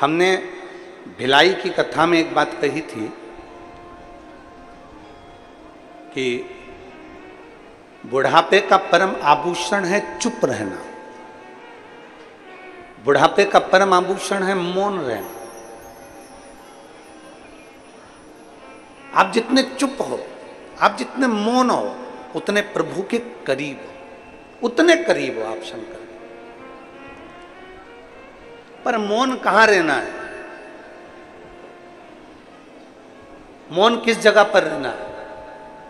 हमने भिलाई की कथा में एक बात कही थी कि बुढ़ापे का परम आभूषण है चुप रहना, बुढ़ापे का परम आभूषण है मौन रहना। आप जितने चुप हो, आप जितने मौन हो, उतने प्रभु के करीब हो, उतने करीब हो आप शंकर। पर मौन कहां रहना है? मौन किस जगह पर रहना है?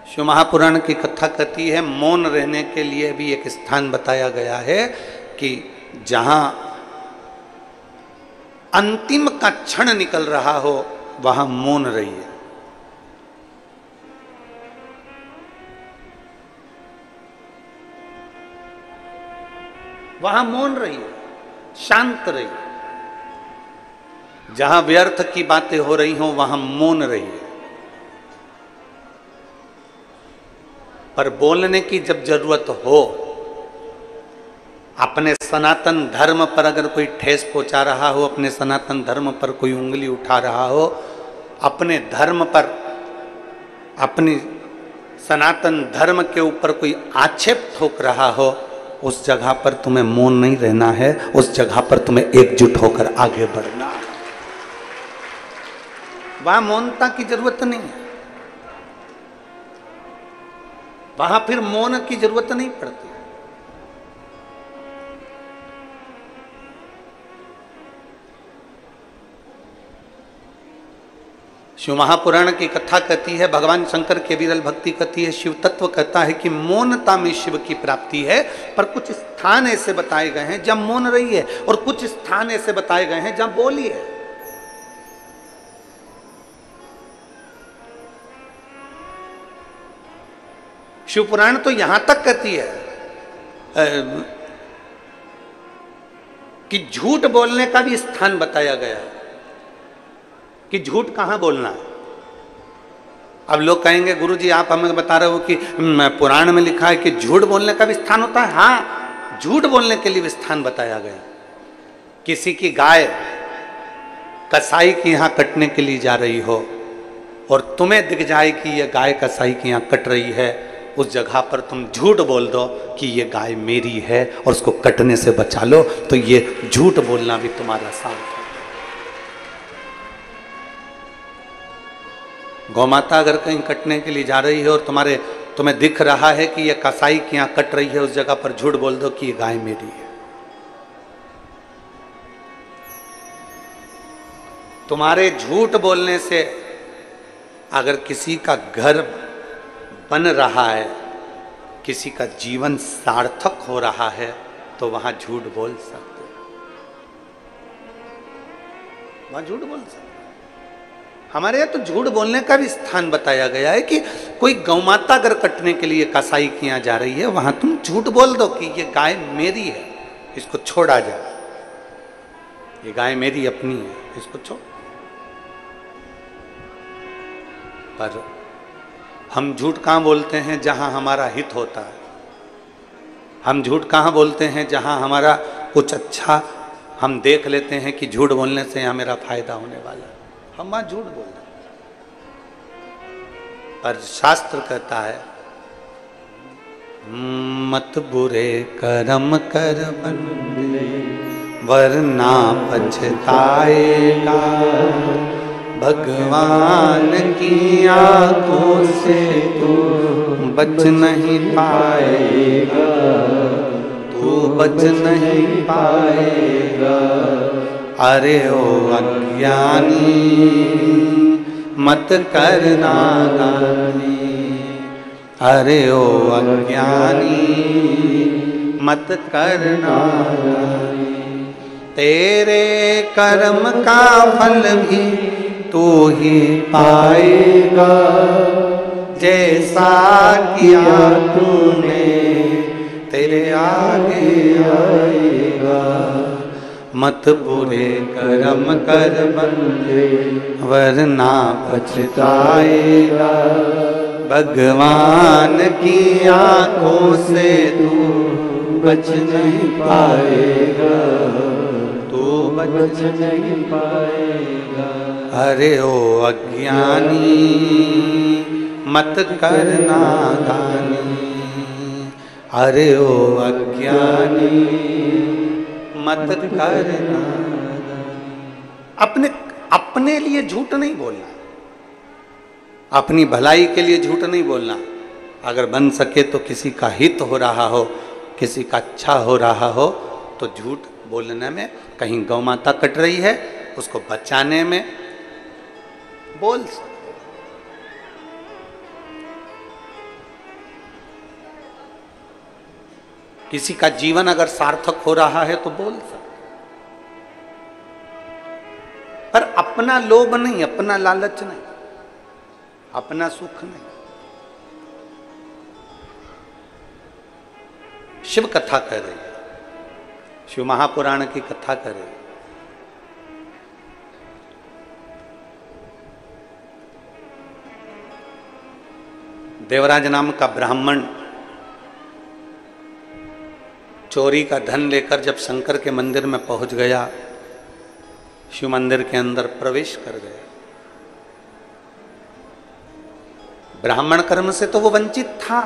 शिव महापुराण की कथा कहती है मौन रहने के लिए भी एक स्थान बताया गया है कि जहां अंतिम का क्षण निकल रहा हो वहां मौन रहिए। वहां मौन रहिए, शांत रहिए। जहां व्यर्थ की बातें हो रही हो वहां मौन रहिए। पर बोलने की जब जरूरत हो, अपने सनातन धर्म पर अगर कोई ठेस पहुंचा रहा हो, अपने सनातन धर्म पर कोई उंगली उठा रहा हो, अपने धर्म पर, अपनी सनातन धर्म के ऊपर कोई आक्षेप ठोक रहा हो, उस जगह पर तुम्हें मौन नहीं रहना है, उस जगह पर तुम्हें एकजुट होकर आगे बढ़ना है। वहां मौनता की जरूरत नहीं है, वहां फिर मौन की जरूरत नहीं पड़ती। शिव महापुराण की कथा कहती है, भगवान शंकर के विरल भक्ति कहती है, शिव तत्व कहता है कि मौनता में शिव की प्राप्ति है। पर कुछ स्थान ऐसे बताए गए हैं जब मौन रही है, और कुछ स्थान ऐसे बताए गए हैं जब बोली है। शिव पुराण तो यहां तक कहती है कि झूठ बोलने का भी स्थान बताया गया है कि झूठ कहां बोलना है। अब लोग कहेंगे गुरुजी आप हमें बता रहे हो कि पुराण में लिखा है कि झूठ बोलने का भी स्थान होता है। हाँ, झूठ बोलने के लिए भी स्थान बताया गया। किसी की गाय कसाई के यहां कटने के लिए जा रही हो और तुम्हें दिख जाए कि यह गाय कसाई के यहां कट रही है, उस जगह पर तुम झूठ बोल दो कि ये गाय मेरी है और उसको कटने से बचा लो, तो ये झूठ बोलना भी तुम्हारा साथ है। गौमाता अगर कहीं कटने के लिए जा रही है और तुम्हें दिख रहा है कि ये कसाई के यहाँ कट रही है, उस जगह पर झूठ बोल दो कि ये गाय मेरी है। तुम्हारे झूठ बोलने से अगर किसी का घर बन रहा है, किसी का जीवन सार्थक हो रहा है, तो वहां झूठ बोल सकते हो, वहां झूठ बोल सकते हो। हमारे यहाँ तो झूठ बोलने का भी स्थान बताया गया है कि कोई गौमाता अगर कटने के लिए कसाई के यहाँ जा रही है, वहां तुम झूठ बोल दो कि ये गाय मेरी है, इसको छोड़ा जाए, ये गाय मेरी अपनी है, इसको छोड़। पर हम झूठ कहाँ बोलते हैं जहां हमारा हित होता है। हम झूठ कहाँ बोलते हैं जहां हमारा कुछ अच्छा हम देख लेते हैं कि झूठ बोलने से यहाँ मेरा फायदा होने वाला है, हम वहां झूठ बोल रहे हैं। पर शास्त्र कहता है मत बुरे कर्म कर बंदे वरना पछताएगा, भगवान की आंखों से तू बच नहीं पाएगा, तू बच नहीं पाएगा। अरे ओ अज्ञानी मत कर नादानी, अरे ओ अज्ञानी मत कर नादानी। तेरे कर्म का फल भी तू ही पाएगा, जैसा किया तूने तेरे आगे आएगा। मत बुरे कर्म कर बंदे वरना पछताएगा, भगवान की आंखों से तू बच नहीं पाएगा, तू बच नहीं पाएगा। अरे ओ अज्ञानी मत करना दानी, अरे ओ अज्ञानी मत करना। अपने लिए झूठ नहीं बोलना, अपनी भलाई के लिए झूठ नहीं बोलना। अगर बन सके तो किसी का हित हो रहा हो, किसी का अच्छा हो रहा हो, तो झूठ बोलने में, कहीं गौ माता कट रही है उसको बचाने में बोल सकते। किसी का जीवन अगर सार्थक हो रहा है तो बोल सकते, पर अपना लोभ नहीं, अपना लालच नहीं, अपना सुख नहीं। शिव कथा कर रही है, शिव महापुराण की कथा कर रही है। देवराज नाम का ब्राह्मण चोरी का धन लेकर जब शंकर के मंदिर में पहुंच गया, शिव मंदिर के अंदर प्रवेश कर गया। ब्राह्मण कर्म से तो वो वंचित था,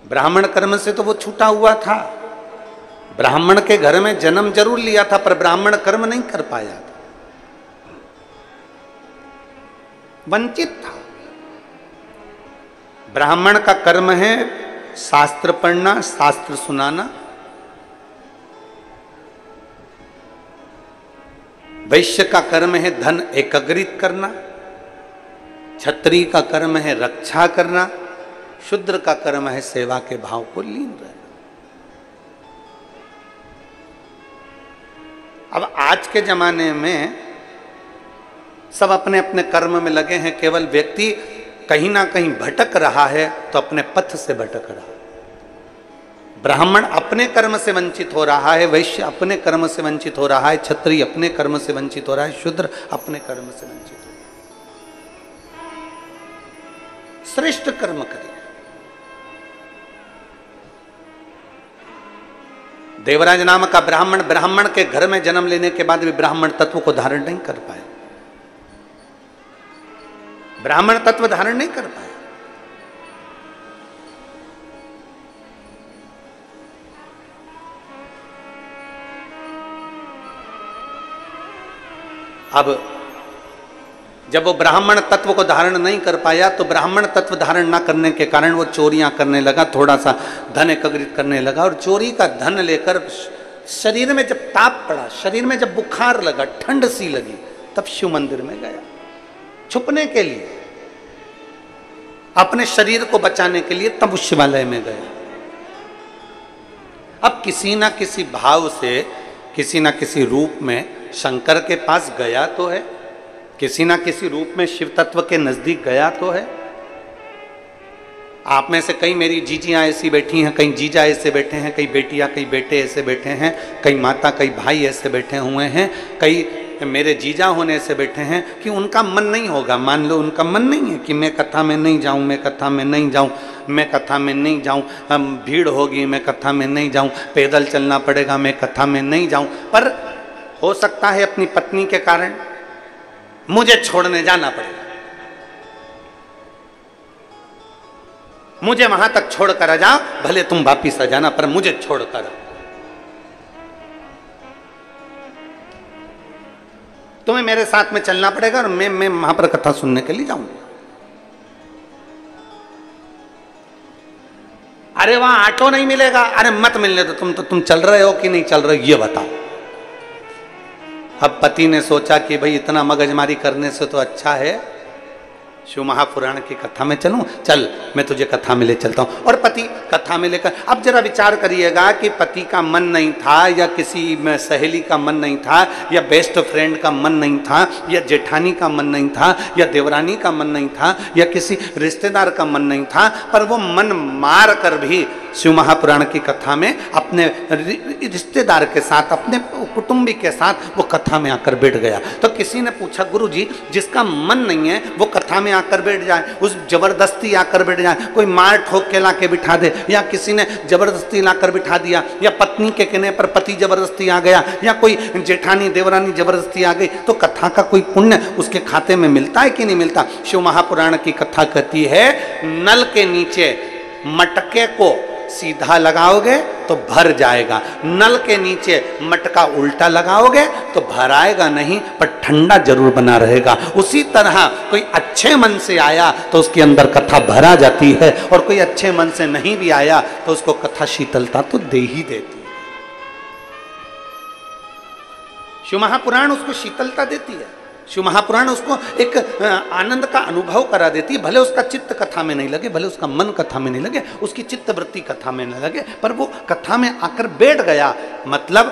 ब्राह्मण कर्म से तो वो छूटा हुआ था, ब्राह्मण के घर में जन्म जरूर लिया था पर ब्राह्मण कर्म नहीं कर पाया था, वंचित था। ब्राह्मण का कर्म है शास्त्र पढ़ना, शास्त्र सुनाना। वैश्य का कर्म है धन एकत्रित करना, क्षत्रिय का कर्म है रक्षा करना, शूद्र का कर्म है सेवा के भाव को लीन रहना। अब आज के जमाने में सब अपने अपने कर्म में लगे हैं, केवल व्यक्ति कहीं ना कहीं भटक रहा है तो अपने पथ से भटक रहा है। ब्राह्मण अपने कर्म से वंचित हो रहा है, वैश्य अपने कर्म से वंचित हो रहा है, क्षत्रिय अपने कर्म से वंचित हो रहा है, शूद्र अपने कर्म से वंचित हो रहा है। श्रेष्ठ कर्म करिए। देवराज नाम का ब्राह्मण के घर में जन्म लेने के बाद भी ब्राह्मण तत्व को धारण नहीं कर पाए, ब्राह्मण तत्व धारण नहीं कर पाए। अब जब वो ब्राह्मण तत्व को धारण नहीं कर पाया तो ब्राह्मण तत्व धारण ना करने के कारण वो चोरियां करने लगा, थोड़ा सा धन एकत्रित करने लगा, और चोरी का धन लेकर शरीर में जब ताप पड़ा, शरीर में जब बुखार लगा, ठंड सी लगी, तब शिव मंदिर में गया छुपने के लिए, अपने शरीर को बचाने के लिए, तब उस शिवालय में गया। अब किसी ना किसी भाव से, किसी ना किसी रूप में शंकर के पास गया तो है, किसी ना किसी रूप में शिव तत्व के नजदीक गया तो है। आप में से कई मेरी जीजियां ऐसी बैठी हैं, कई जीजा ऐसे बैठे हैं, कई बेटियां कई बेटे ऐसे बैठे हैं, कई माता कई भाई ऐसे बैठे हुए हैं, कई मेरे जीजा होने से बैठे हैं कि उनका मन नहीं होगा। मान लो उनका मन नहीं है कि मैं कथा में नहीं जाऊं, मैं कथा में नहीं जाऊं, मैं कथा में नहीं जाऊं, भीड़ होगी मैं कथा में नहीं जाऊं, पैदल चलना पड़ेगा मैं कथा में नहीं जाऊं। पर हो सकता है अपनी पत्नी के कारण मुझे छोड़ने जाना पड़ेगा, मुझे वहां तक छोड़कर आ जाओ, भले तुम वापिस आ जाना पर मुझे छोड़कर आओ। तुम्हें मेरे साथ में चलना पड़ेगा और मैं वहां पर कथा सुनने के लिए जाऊंगा। अरे वहां ऑटो नहीं मिलेगा, अरे मत मिलने दो, तुम चल रहे हो कि नहीं चल रहे हो ये बताओ। अब पति ने सोचा कि भाई इतना मगजमारी करने से तो अच्छा है शिव महापुराण की कथा में चलूं, चल मैं तुझे कथा में ले चलता हूं। और पति कथा में लेकर, अब जरा विचार करिएगा कि पति का मन नहीं था, या किसी सहेली का मन नहीं था, या बेस्ट फ्रेंड का मन नहीं था, या जेठानी का मन नहीं था, या देवरानी का मन नहीं था, या किसी रिश्तेदार का मन नहीं था, पर वो मन मार कर भी शिव महापुराण की कथा में अपने रिश्तेदार के साथ, अपने कुटुंबी के साथ वो कथा में आकर बैठ गया। तो किसी ने पूछा, गुरुजी जिसका मन नहीं है वो कथा में आकर बैठ जाए, उस जबरदस्ती आकर बैठ जाए, कोई मार ठोक के ला के बिठा दे, या किसी ने जबरदस्ती लाकर बिठा दिया, या पत्नी के कहने पर पति जबरदस्ती आ गया, या कोई जेठानी देवरानी जबरदस्ती आ गई, तो कथा का कोई पुण्य उसके खाते में मिलता है कि नहीं मिलता? शिव महापुराण की कथा कहती है, नल के नीचे मटके को सीधा लगाओगे तो भर जाएगा, नल के नीचे मटका उल्टा लगाओगे तो भर आएगा नहीं, पर ठंडा जरूर बना रहेगा। उसी तरह कोई अच्छे मन से आया तो उसके अंदर कथा भरा जाती है, और कोई अच्छे मन से नहीं भी आया तो उसको कथा शीतलता तो दे ही देती है। शिव महापुराण उसको शीतलता देती है, शिव महापुराण उसको एक आनंद का अनुभव करा देती है। भले उसका चित्त कथा में नहीं लगे, भले उसका मन कथा में नहीं लगे, उसकी चित्त वृत्ति कथा में नहीं लगे, पर वो कथा में आकर बैठ गया, मतलब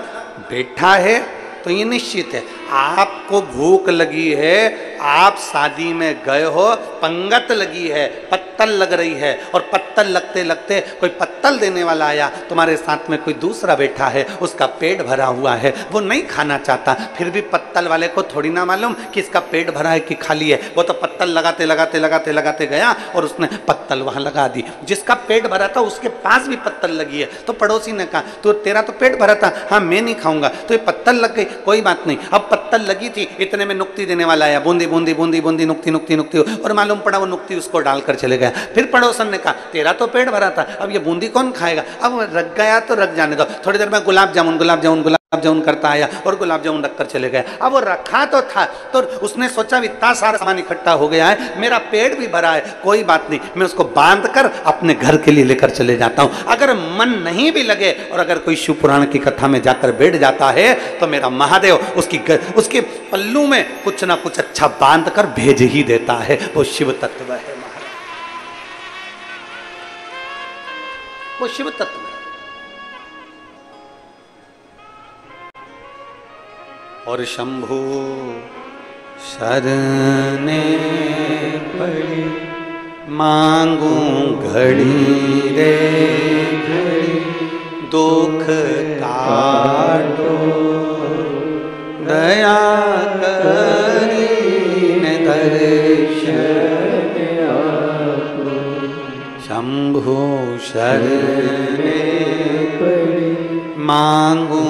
बैठा है तो ये निश्चित है। आपको भूख लगी है, आप शादी में गए हो, पंगत लगी है, पत्तल लग रही है, और पत्तल लगते लगते कोई पत्तल देने वाला आया, तुम्हारे साथ में कोई दूसरा बैठा है, उसका पेट भरा हुआ है, वो नहीं खाना चाहता, फिर भी पत्तल वाले को थोड़ी ना मालूम कि इसका पेट भरा है कि खाली है, वो तो पत्तल लगाते लगाते लगाते लगाते गया और उसने पत्तल वहां लगा दी। जिसका पेट भरा था उसके पास भी पत्तल लगी है, तो पड़ोसी ने कहा, तो तेरा तो पेट भरा था, हाँ मैं नहीं खाऊंगा, तो ये पत्तल लग गई, कोई बात नहीं। अब पत्तल लगी थी, इतने में नुक्ति देने वाला आया, बूंदी बूंदी बूंदी बूंदी नुक्ति नुक्ति नुक्ति, और मालूम पड़ा वो नुक्ति उसको डालकर चले गया। फिर पड़ोसन ने कहा, तेरा तो पेट भरा था, अब ये बूंदी कौन खाएगा, अब रख गया तो रख जाने दो। थोड़ी देर में गुलाब जामुन गुलाब जामुन गुलाब जामुन करता आया और गुलाब जामुन रखकर चले गया। अब वो रखा तो था, तो उसने सोचा इतना सारा सामान इकट्ठा हो गया है, मेरा पेट भी भरा है, कोई बात नहीं, मैं उसको बांध कर अपने घर के लिए लेकर चले जाता हूँ। अगर मन नहीं भी लगे और अगर कोई शिव पुराण की कथा में जाकर बैठ जाता है तो मेरा महादेव उसके पल्लू में कुछ ना कुछ अच्छा बांध कर भेज ही देता है। वो शिव तत्व है, वो शिव तत्व है। और शंभु शरणे पड़ी मांगू घड़ी रे घड़ी, दुख काटो दया करीने दर्शन आपको। शंभु शरणे पड़ी मांगू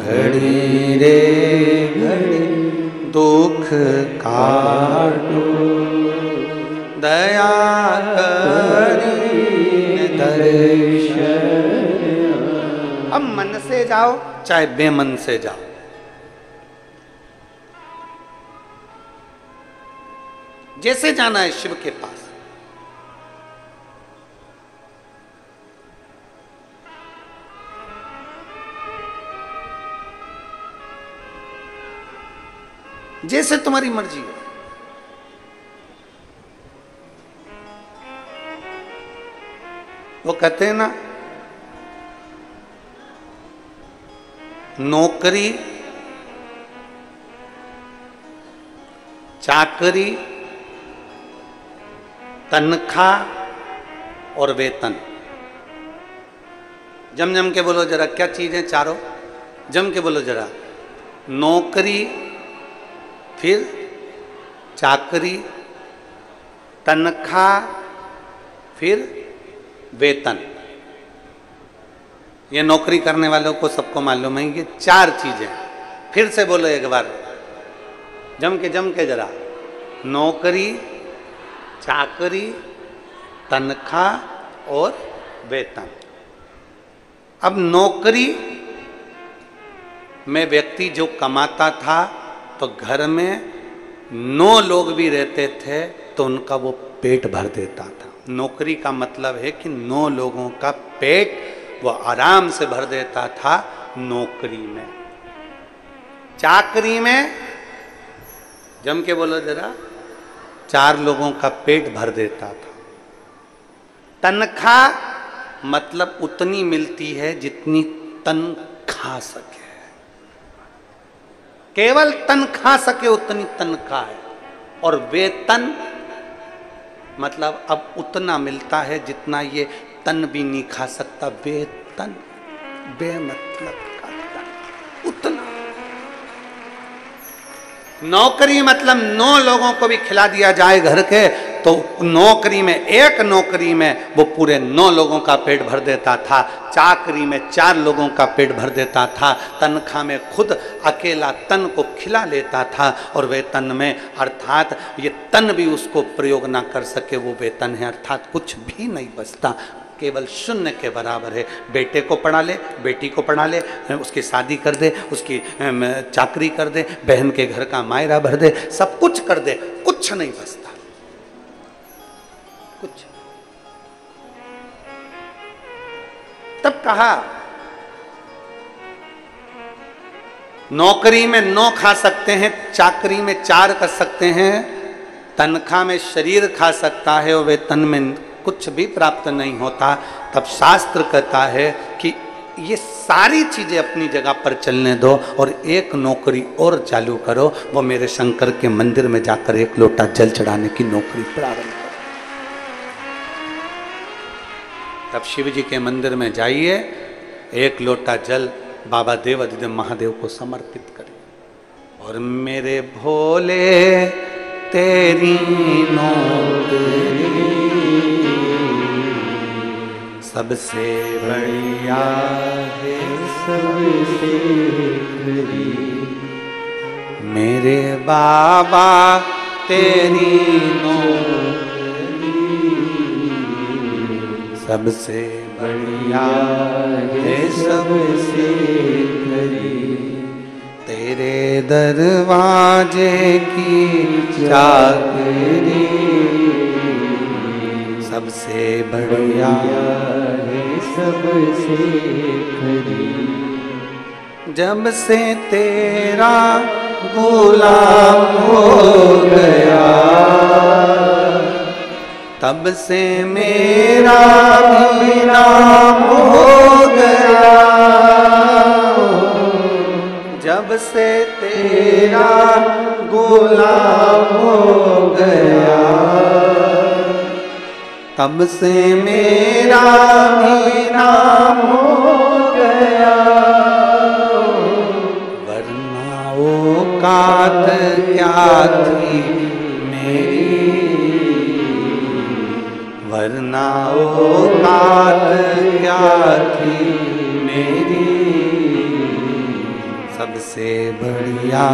घड़ी रे घड़ी, दुख काटो दया करीने दर्शन। अब मन से जाओ चाहे बेमन से जाओ, जैसे जाना है शिव के पास। जैसे तुम्हारी मर्जी हो। वो कहते हैं ना, नौकरी चाकरी तनख्वाह और वेतन। जम जम के बोलो जरा, क्या चीजें चारों? जम के बोलो जरा। नौकरी, फिर चाकरी, तनख्वाह, फिर वेतन। ये नौकरी करने वालों को सबको मालूम है, ये चार चीजें। फिर से बोलो एक बार, जम के जरा। नौकरी, चाकरी, तनख्वाह और वेतन। अब नौकरी में व्यक्ति जो कमाता था तो घर में 9 लोग भी रहते थे तो उनका वो पेट भर देता था। नौकरी का मतलब है कि 9 लोगों का पेट वो आराम से भर देता था नौकरी में। चाकरी में, जम के बोलो जरा, 4 लोगों का पेट भर देता था। तनख्वाह मतलब उतनी मिलती है जितनी तन खा सके, केवल तन खा सके उतनी तनख्वाह है। और वेतन मतलब अब उतना मिलता है जितना ये तन भी नहीं खा सकता, बेतन, बेमतलब का तन, उतना। नौकरी मतलब 9 लोगों को भी खिला दिया जाए घर के, तो नौकरी में, एक नौकरी में वो पूरे 9 लोगों का पेट भर देता था, चाकरी में 4 लोगों का पेट भर देता था, तनख्वाह में खुद अकेला तन को खिला लेता था, और वेतन में अर्थात ये तन भी उसको प्रयोग ना कर सके वो वेतन है, अर्थात कुछ भी नहीं बचता, केवल शून्य के बराबर है। बेटे को पढ़ा ले, बेटी को पढ़ा ले, उसकी शादी कर दे, उसकी चाकरी कर दे, बहन के घर का मायरा भर दे, सब कुछ कर दे, कुछ नहीं बचता, कुछ। तब कहा नौकरी में 9 खा सकते हैं, चाकरी में 4 कर सकते हैं, तनख्वाह में शरीर खा सकता है और वेतन में कुछ भी प्राप्त नहीं होता। तब शास्त्र कहता है कि ये सारी चीजें अपनी जगह पर चलने दो और एक नौकरी और चालू करो, वो मेरे शंकर के मंदिर में जाकर 1 लोटा जल चढ़ाने की नौकरी प्रारंभ करो। तब शिव जी के मंदिर में जाइए, 1 लोटा जल बाबा देव अधिदेव महादेव को समर्पित करिए, और मेरे भोले तेरी नौकरी सबसे बढ़िया है, सबसे करी मेरे बाबा तेरी नौकरी सबसे बढ़िया है, सबसे करी तेरे दरवाजे की चाकरी सबसे बढ़िया है, सबसे खरी जब से तेरा गुलाम हो गया, तब से मेरा भी नाम हो गया, जब से तेरा गुलाम हो गया, तब से मेरा भी नाम हो गया, वरना औकात क्या थी मेरी, वरना औकात क्या थी मेरी, सबसे बढ़िया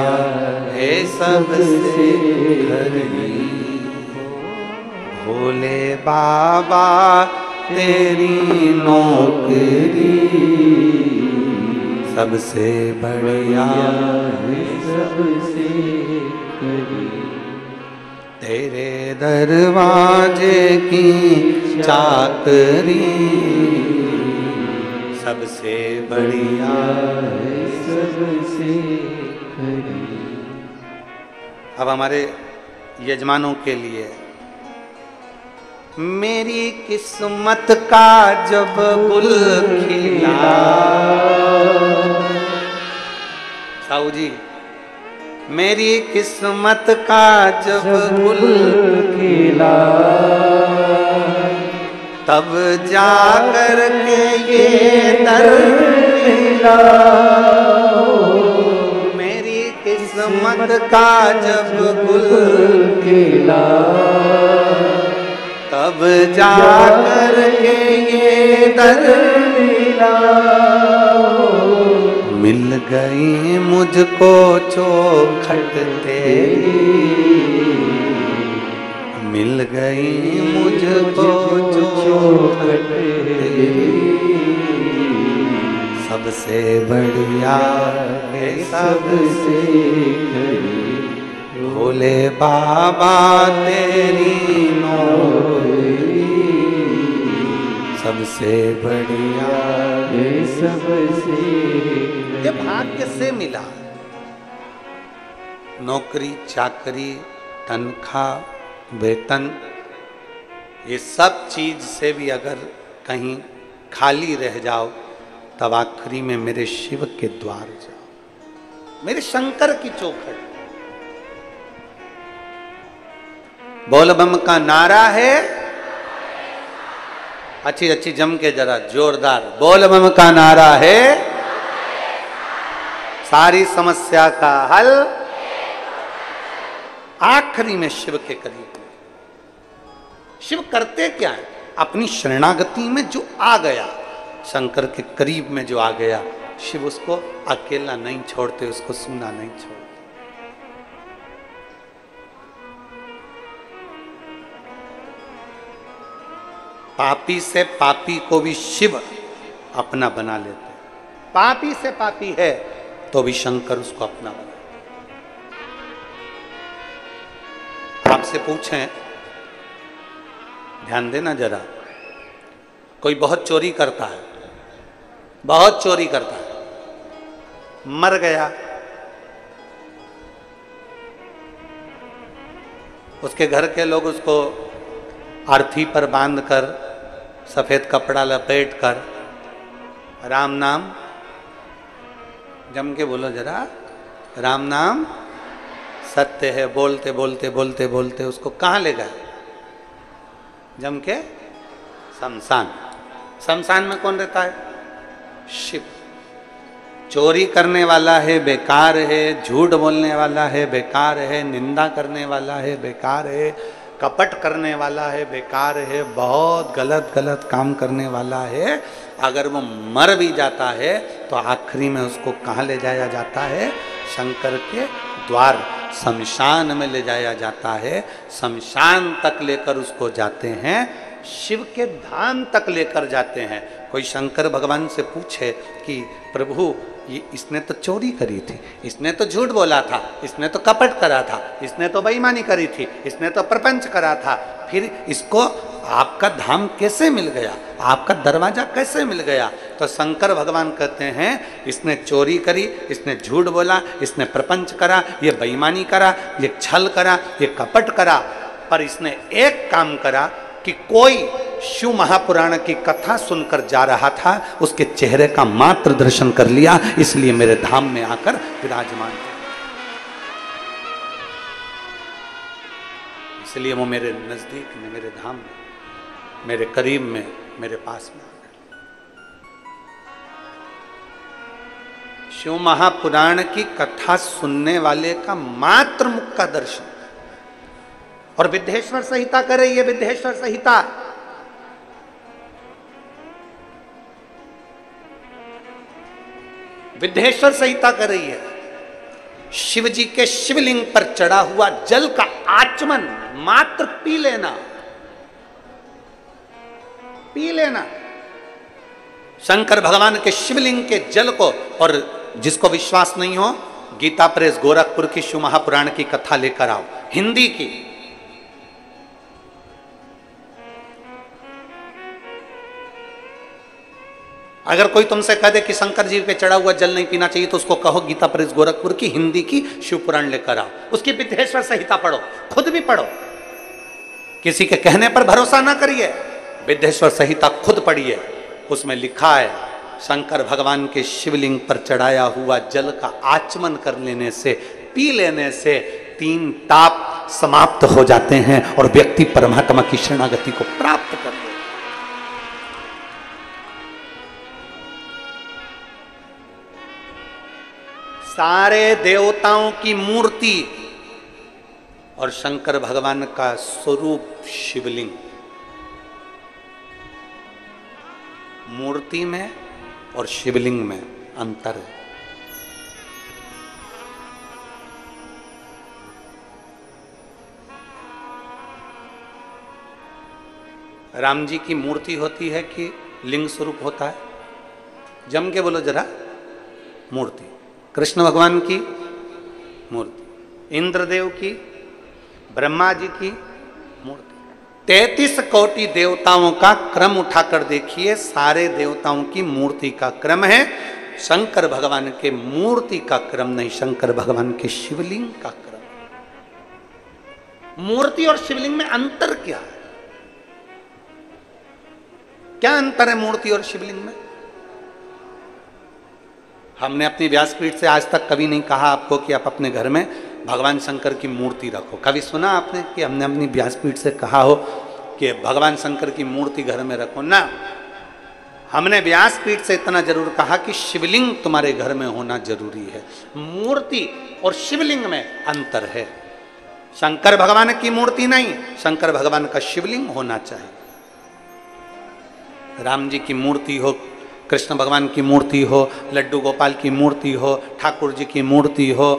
है, सबसे खरी भोले बाबा तेरी नौकरी सबसे बढ़िया है, सबसे खरी तेरे दरवाजे की चाकरी सबसे बढ़िया है, सबसे खरी। अब हमारे यजमानों के लिए, मेरी किस्मत का जब गुल खिला, साहू जी, मेरी किस्मत का जब गुल खिला, तब जाकर के ये दर मिला, मेरी किस्मत का जब गुल खिला, तब जाकर के ये दर मिला, मिल गई मुझको चौखट तेरी, मिल गई मुझको चौखट तेरी, सबसे बढ़िया है, सबसे खरी भोले बाबा तेरी नौकरी सबसे बढ़िया है, सबसे ये भाग्य से मिला। नौकरी, चाकरी, तनख्वाह, वेतन, ये सब चीज से भी अगर कहीं खाली रह जाओ, तब आखिरी में मेरे शिव के द्वार जाओ, मेरे शंकर की चौखट। बोल बम का नारा है, अच्छी अच्छी जम के जरा जोरदार बोल बम का नारा है, सारी समस्या का हल आखिरी में शिव के करीब में। शिव करते क्या है? अपनी शरणागति में जो आ गया, शंकर के करीब में जो आ गया, शिव उसको अकेला नहीं छोड़ते, उसको सूना नहीं छोड़ते। पापी से पापी को भी शिव अपना बना लेते हैं। पापी से पापी है तो भी शंकर उसको अपना बना। आपसे पूछें, ध्यान देना जरा, कोई बहुत चोरी करता है, बहुत चोरी करता है, मर गया, उसके घर के लोग उसको अर्थी पर बांधकर सफेद कपड़ा लपेट कर राम नाम, जम के बोलो जरा, राम नाम सत्य है, बोलते बोलते बोलते बोलते उसको कहाँ ले गए? जम के शमशान। शमशान में कौन रहता है? शिव। चोरी करने वाला है बेकार है, झूठ बोलने वाला है बेकार है, निंदा करने वाला है बेकार है, कपट करने वाला है बेकार है, बहुत गलत गलत काम करने वाला है। अगर वो मर भी जाता है तो आखिरी में उसको कहाँ ले जाया जाता है? शंकर के द्वार शमशान में ले जाया जाता है। शमशान तक लेकर उसको जाते हैं, शिव के धाम तक लेकर जाते हैं। कोई शंकर भगवान से पूछे कि प्रभु ये इसने तो चोरी करी थी, इसने तो झूठ बोला था, इसने तो कपट करा था, इसने तो बेईमानी करी थी, इसने तो प्रपंच करा था, फिर इसको आपका धाम कैसे मिल गया, आपका दरवाजा कैसे मिल गया? तो शंकर भगवान कहते हैं इसने चोरी करी, इसने झूठ बोला, इसने प्रपंच करा, ये बेईमानी करा, ये छल करा, ये कपट करा, पर इसने एक काम करा कि कोई शिव महापुराण की कथा सुनकर जा रहा था, उसके चेहरे का मात्र दर्शन कर लिया, इसलिए मेरे धाम में आकर विराजमान थे। इसलिए वो मेरे नजदीक में, मेरे धाम में, मेरे करीब में, मेरे पास में आ गए। शिव महापुराण की कथा सुनने वाले का मात्र मुख का दर्शन। और विद्येश्वर संहिता कर रही है, विद्येश्वर संहिता, विद्येश्वर संहिता कर रही है। शिव जी के शिवलिंग पर चढ़ा हुआ जल का आचमन मात्र पी लेना, पी लेना। शंकर भगवान के शिवलिंग के जल को, और जिसको विश्वास नहीं हो, गीता प्रेस गोरखपुर की शिव महापुराण की कथा लेकर आओ, हिंदी की। अगर कोई तुमसे कह दे कि शंकर जी पे चढ़ा हुआ जल नहीं पीना चाहिए, तो उसको कहो गीता प्रेस गोरखपुर की हिंदी की शिव पुराण लेकर आओ, उसकी विद्येश्वर संहिता पढ़ो, खुद भी पढ़ो, किसी के कहने पर भरोसा ना करिए, विद्येश्वर संहिता खुद पढ़िए। उसमें लिखा है शंकर भगवान के शिवलिंग पर चढ़ाया हुआ जल का आचमन कर लेने से, पी लेने से 3 ताप समाप्त हो जाते हैं और व्यक्ति परमात्मा की शरणागति को प्राप्त कर लेता है। सारे देवताओं की मूर्ति और शंकर भगवान का स्वरूप शिवलिंग, मूर्ति में और शिवलिंग में अंतर है। राम जी की मूर्ति होती है कि लिंग स्वरूप होता है? जम के बोलो जरा, मूर्ति। कृष्ण भगवान की मूर्ति, इंद्रदेव की, ब्रह्मा जी की मूर्ति। 33 कोटि देवताओं का क्रम उठाकर देखिए, सारे देवताओं की मूर्ति का क्रम है, शंकर भगवान के मूर्ति का क्रम नहीं, शंकर भगवान के शिवलिंग का क्रम। मूर्ति और शिवलिंग में अंतर क्या है? क्या अंतर है मूर्ति और शिवलिंग में? हमने अपनी व्यासपीठ से आज तक कभी नहीं कहा आपको कि आप अपने घर में भगवान शंकर की मूर्ति रखो। कभी सुना आपने कि हमने अपनी व्यासपीठ से कहा हो कि भगवान शंकर की मूर्ति घर में रखो ना। हमने व्यासपीठ से इतना जरूर कहा कि शिवलिंग तुम्हारे घर में होना जरूरी है। मूर्ति और शिवलिंग में अंतर है। शंकर भगवान की मूर्ति नहीं, शंकर भगवान का शिवलिंग होना चाहिए। राम जी की मूर्ति हो, कृष्ण भगवान की मूर्ति हो, लड्डू गोपाल की मूर्ति हो, ठाकुर जी की मूर्ति हो,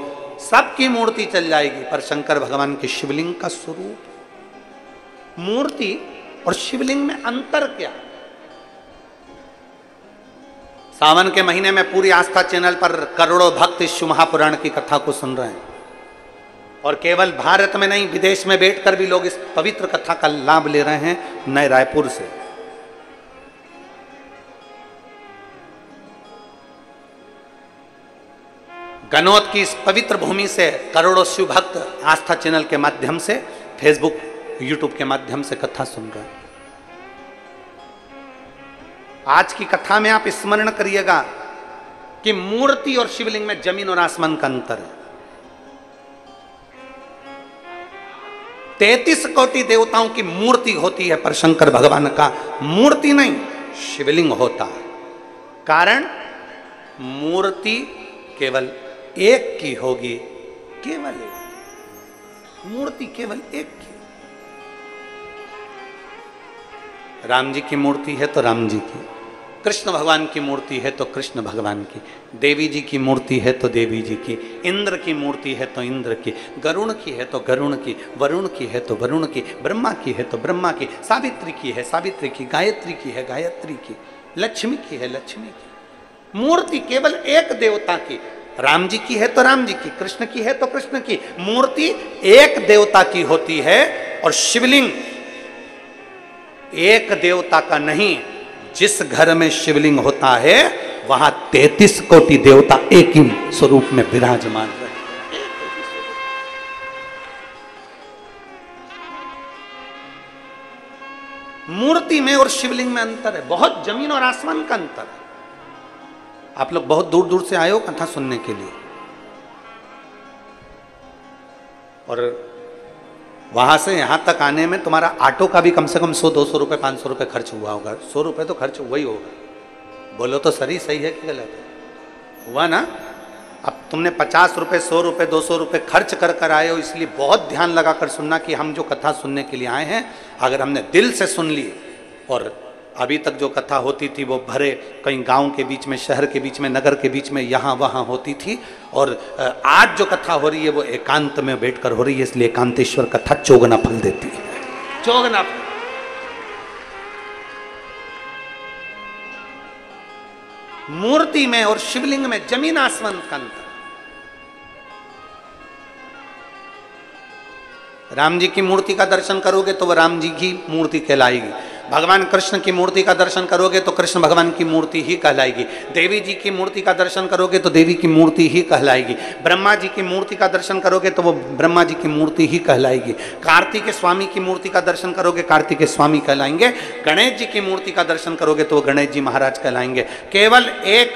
सबकी मूर्ति चल जाएगी, पर शंकर भगवान के शिवलिंग का स्वरूप। मूर्ति और शिवलिंग में अंतर क्या? सावन के महीने में पूरी आस्था चैनल पर करोड़ों भक्त इस शिव महापुराण की कथा को सुन रहे हैं, और केवल भारत में नहीं, विदेश में बैठकर भी लोग इस पवित्र कथा का लाभ ले रहे हैं, नए रायपुर से। गनौत की इस पवित्र भूमि से करोड़ों शिव भक्त आस्था चैनल के माध्यम से, फेसबुक, यूट्यूब के माध्यम से कथा सुन रहे हैं। आज की कथा में आप स्मरण करिएगा कि मूर्ति और शिवलिंग में जमीन और आसमान का अंतर है। 33 कोटि देवताओं की मूर्ति होती है, पर शंकर भगवान का मूर्ति नहीं, शिवलिंग होता है। कारण मूर्ति केवल एक की होगी, केवल एक मूर्ति, केवल एक की। राम जी की मूर्ति है तो राम जी की, कृष्ण भगवान की मूर्ति है तो कृष्ण भगवान की, देवी जी की मूर्ति है तो देवी जी की, इंद्र की मूर्ति है तो इंद्र की, गरुण की है तो गरुण की, वरुण की है तो वरुण की, ब्रह्मा की है तो ब्रह्मा की, सावित्री की है सावित्री की, गायत्री की है गायत्री की, लक्ष्मी की है लक्ष्मी की। मूर्ति केवल एक देवता की। राम जी की है तो राम जी की, कृष्ण की है तो कृष्ण की। मूर्ति एक देवता की होती है, और शिवलिंग एक देवता का नहीं। जिस घर में शिवलिंग होता है वहां 33 कोटि देवता एक ही स्वरूप में विराजमान रहे। मूर्ति में और शिवलिंग में अंतर है, बहुत जमीन और आसमान का अंतर है। आप लोग बहुत दूर दूर से आए हो कथा सुनने के लिए, और वहां से यहां तक आने में तुम्हारा ऑटो का भी कम से कम 100-200 रुपए 500 रुपए खर्च हुआ होगा। 100 रुपए तो खर्च हुआ ही होगा। बोलो तो सही है कि गलत है? हुआ ना? अब तुमने 50 रुपए 100 रुपए 200 रुपए खर्च कर कर आए हो, इसलिए बहुत ध्यान लगाकर सुनना कि हम जो कथा सुनने के लिए आए हैं, अगर हमने दिल से सुन ली, और अभी तक जो कथा होती थी वो भरे कहीं गांव के बीच में, शहर के बीच में, नगर के बीच में, यहाँ वहाँ होती थी, और आज जो कथा हो रही है वो एकांत में बैठकर हो रही है, इसलिए एकांतेश्वर कथा चौगुना फल देती है। चौगुना फल। मूर्ति में और शिवलिंग में जमीन आसमान का अंतर। राम जी की मूर्ति का दर्शन करोगे तो वह राम जी की मूर्ति कहलाएगी। भगवान कृष्ण की मूर्ति का दर्शन करोगे तो कृष्ण भगवान की मूर्ति ही कहलाएगी। देवी जी की मूर्ति का दर्शन करोगे तो देवी की मूर्ति ही कहलाएगी। ब्रह्मा जी की मूर्ति का दर्शन करोगे तो वो ब्रह्मा जी की मूर्ति ही कहलाएगी। कार्तिक स्वामी की मूर्ति का दर्शन करोगे, कार्तिक स्वामी कहलाएंगे। गणेश जी की मूर्ति का दर्शन करोगे तो वो गणेश जी महाराज कहलाएंगे। केवल एक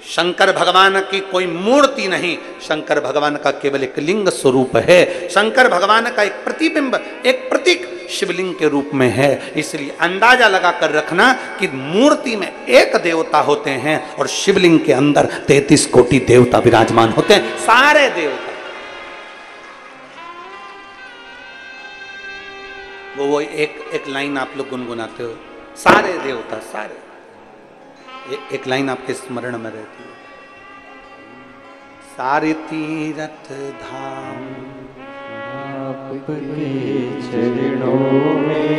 शंकर भगवान की कोई मूर्ति नहीं, शंकर भगवान का केवल एक लिंग स्वरूप है। शंकर भगवान का एक प्रतिबिंब, एक प्रतीक शिवलिंग के रूप में है। इसलिए अंदाजा लगाकर रखना कि मूर्ति में एक देवता होते हैं और शिवलिंग के अंदर 33 कोटि देवता विराजमान होते हैं। सारे देवता, वो एक लाइन आप लोग गुनगुनाते हो, सारे देवता, सारे एक लाइन आपके स्मरण में रहती है। सारे तीर्थ धाम आपके चरणों में,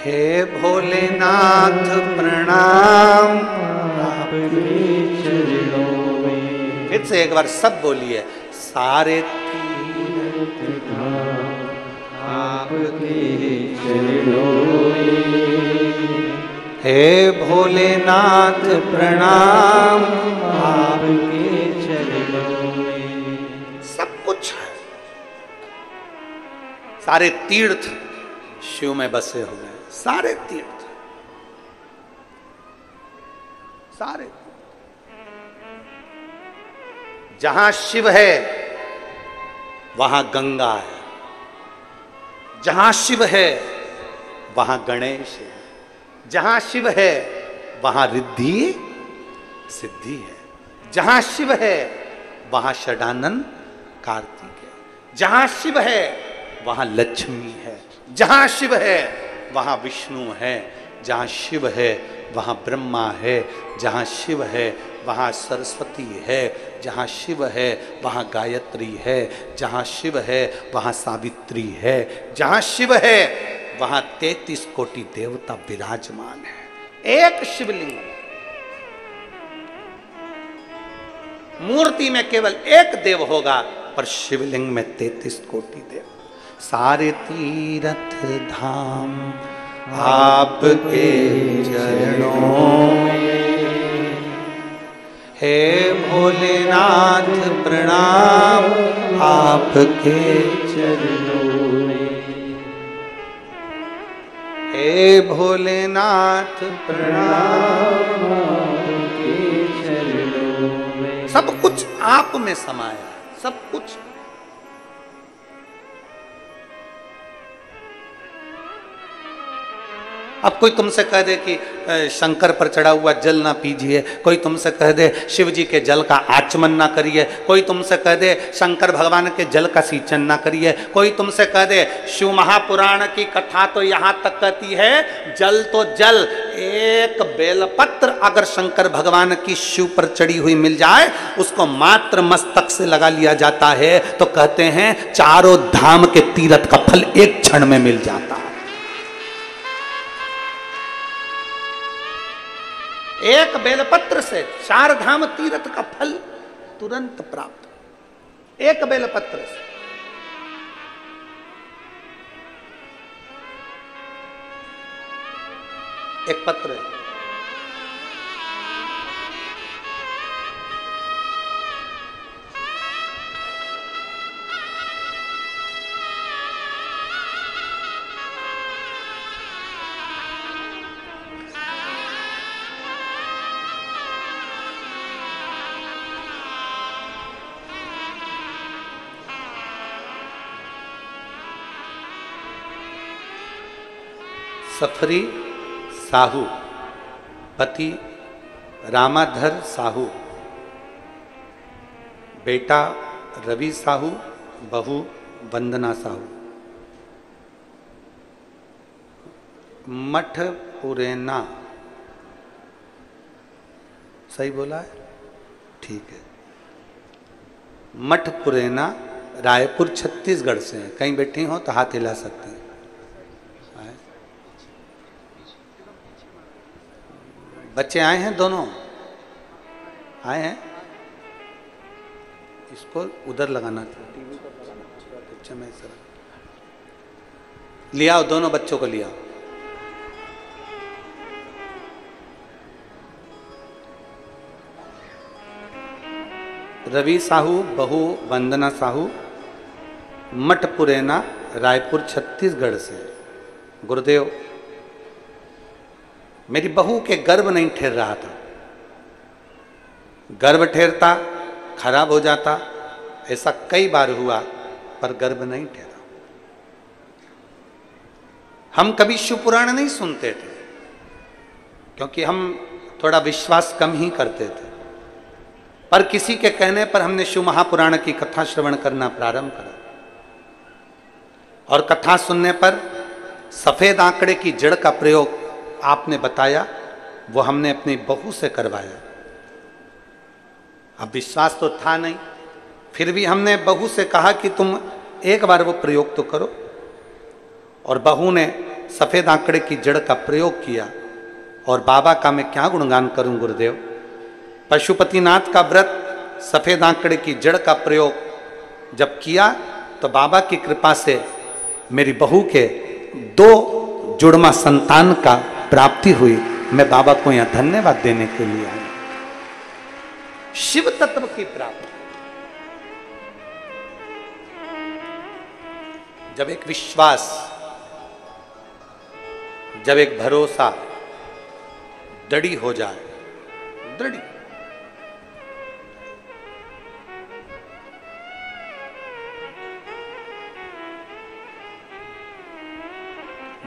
हे भोलेनाथ प्रणाम आपके चरणों में। फिर से एक बार सब बोलिए, सारे तीर्थ धाम आपके चरणों में, हे भोलेनाथ प्रणाम आपके चरणों में। सब कुछ है। सारे तीर्थ शिव में बसे हुए हैं। सारे तीर्थ, सारे जहां शिव है वहां गंगा है, जहां शिव है वहां गणेश है, जहां शिव है वहां रिद्धि सिद्धि है, जहां शिव है वहां षडानन कार्तिक है, जहां शिव है वहां लक्ष्मी है, जहां शिव है वहां विष्णु है, जहां शिव है वहां ब्रह्मा है, जहां शिव है वहां सरस्वती है, जहां शिव है वहां गायत्री है, जहां शिव है वहां सावित्री है, जहां शिव है वहां 33 कोटि देवता विराजमान है। एक शिवलिंग, मूर्ति में केवल एक देव होगा, पर शिवलिंग में 33 कोटि देव। सारे तीर्थ धाम आपके चरणों में, हे भोलेनाथ प्रणाम आपके चरणों में, हे भोलेनाथ प्रणाम आपके चरणों में। सब कुछ आप में समाया, सब कुछ। अब कोई तुमसे कह दे कि शंकर पर चढ़ा हुआ जल ना पीजिए, कोई तुमसे कह दे शिव जी के जल का आचमन ना करिए, कोई तुमसे कह दे शंकर भगवान के जल का सींचन ना करिए, कोई तुमसे कह दे शिव महापुराण की कथा तो यहाँ तक कहती है जल तो जल, एक बेलपत्र अगर शंकर भगवान की शिव पर चढ़ी हुई मिल जाए, उसको मात्र मस्तक से लगा लिया जाता है, तो कहते हैं चारों धाम के तीर्थ का फल एक क्षण में मिल जाता है। एक बेलपत्र से 4 धाम तीर्थ का फल तुरंत प्राप्त, एक बेलपत्र से। एक पत्र है, सफरी साहू, पति रामाधर साहू, बेटा रवि साहू, बहू वंदना साहू, मठ पुरेना, सही बोला है? ठीक है। मठ पुरेना रायपुर छत्तीसगढ़ से हैं। कहीं बैठी हो तो हाथ हिला सकते हैं। बच्चे आए हैं, दोनों आए हैं। इसको उधर लगाना था, टीवी पर लगाना। अच्छा, मैं सर लिया, दोनों बच्चों को लिया। रवि साहू, बहू वंदना साहू, मठ पुरेना रायपुर छत्तीसगढ़ से। गुरुदेव, मेरी बहू के गर्भ नहीं ठहर रहा था, गर्भ ठहरता खराब हो जाता, ऐसा कई बार हुआ, पर गर्भ नहीं ठहरा। हम कभी शिव पुराण नहीं सुनते थे, क्योंकि हम थोड़ा विश्वास कम ही करते थे, पर किसी के कहने पर हमने शिव महापुराण की कथा श्रवण करना प्रारंभ करा। और कथा सुनने पर सफेद आंकड़े की जड़ का प्रयोग आपने बताया, वो हमने अपनी बहू से करवाया। अब विश्वास तो था नहीं, फिर भी हमने बहू से कहा कि तुम एक बार वो प्रयोग तो करो। और बहू ने सफेद आंकड़े की जड़ का प्रयोग किया। और बाबा का मैं क्या गुणगान करूं गुरुदेव। पशुपतिनाथ का व्रत, सफेद आंकड़े की जड़ का प्रयोग जब किया, तो बाबा की कृपा से मेरी बहू के 2 जुड़वा संतान का प्राप्ति हुई। मैं बाबा को यहां धन्यवाद देने के लिए आया। शिव तत्व की प्राप्ति, जब एक विश्वास, जब एक भरोसा दृढ़ हो जाए, दृढ़,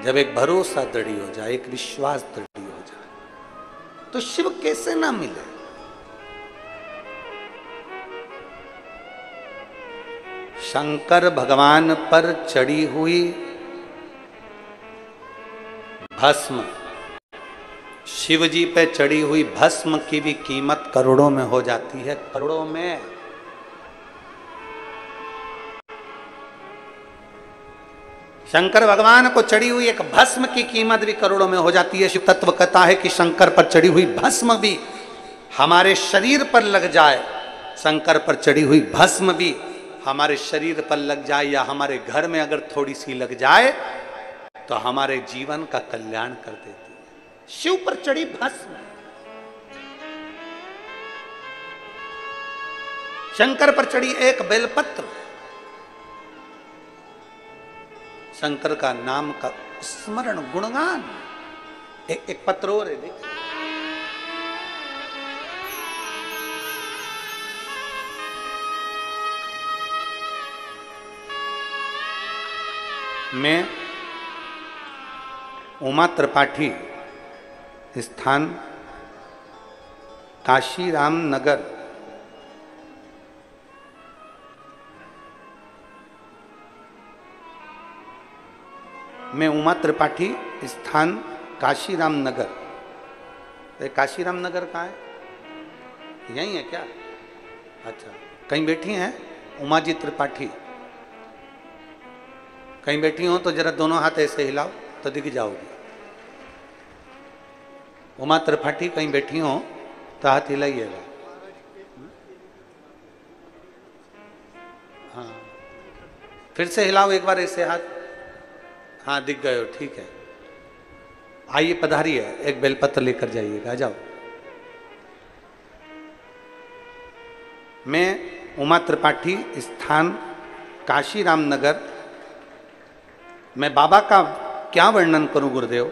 जब एक भरोसा दृढ़ हो जाए, एक विश्वास दृढ़ हो जाए, तो शिव कैसे ना मिले। शंकर भगवान पर चढ़ी हुई भस्म, शिव जी पे चढ़ी हुई भस्म की भी कीमत करोड़ों में हो जाती है, करोड़ों में। शंकर भगवान को चढ़ी हुई एक भस्म की कीमत भी करोड़ों में हो जाती है। शिव तत्व कहता है कि शंकर पर चढ़ी हुई भस्म भी हमारे शरीर पर लग जाए, शंकर पर चढ़ी हुई भस्म भी हमारे शरीर पर लग जाए या हमारे घर में अगर थोड़ी सी लग जाए तो हमारे जीवन का कल्याण कर देती है। शिव पर चढ़ी भस्म, शंकर पर चढ़ी एक बेलपत्र, शंकर का नाम का स्मरण गुणगान। एक पत्र और है, देखिए। मैं उमा त्रिपाठी, स्थान काशीराम नगर, मैं उमा त्रिपाठी, स्थान काशीराम नगर। काशीराम नगर कहाँ है? यही है क्या? अच्छा, कहीं बैठी हैं उमा जी त्रिपाठी? कहीं बैठी हो तो जरा दोनों हाथ ऐसे हिलाओ तो दिख जाओगी। उमा त्रिपाठी कहीं बैठी हो तो हाथ हिलाइएगा। हाँ, फिर से हिलाओ एक बार ऐसे हाथ। हाँ, दिख गए हो, ठीक है। आइए, पधारिए, एक बेलपत्र लेकर जाइएगा, जाओ। मैं उमा त्रिपाठी, स्थान काशीराम नगर। मैं बाबा का क्या वर्णन करूं गुरुदेव,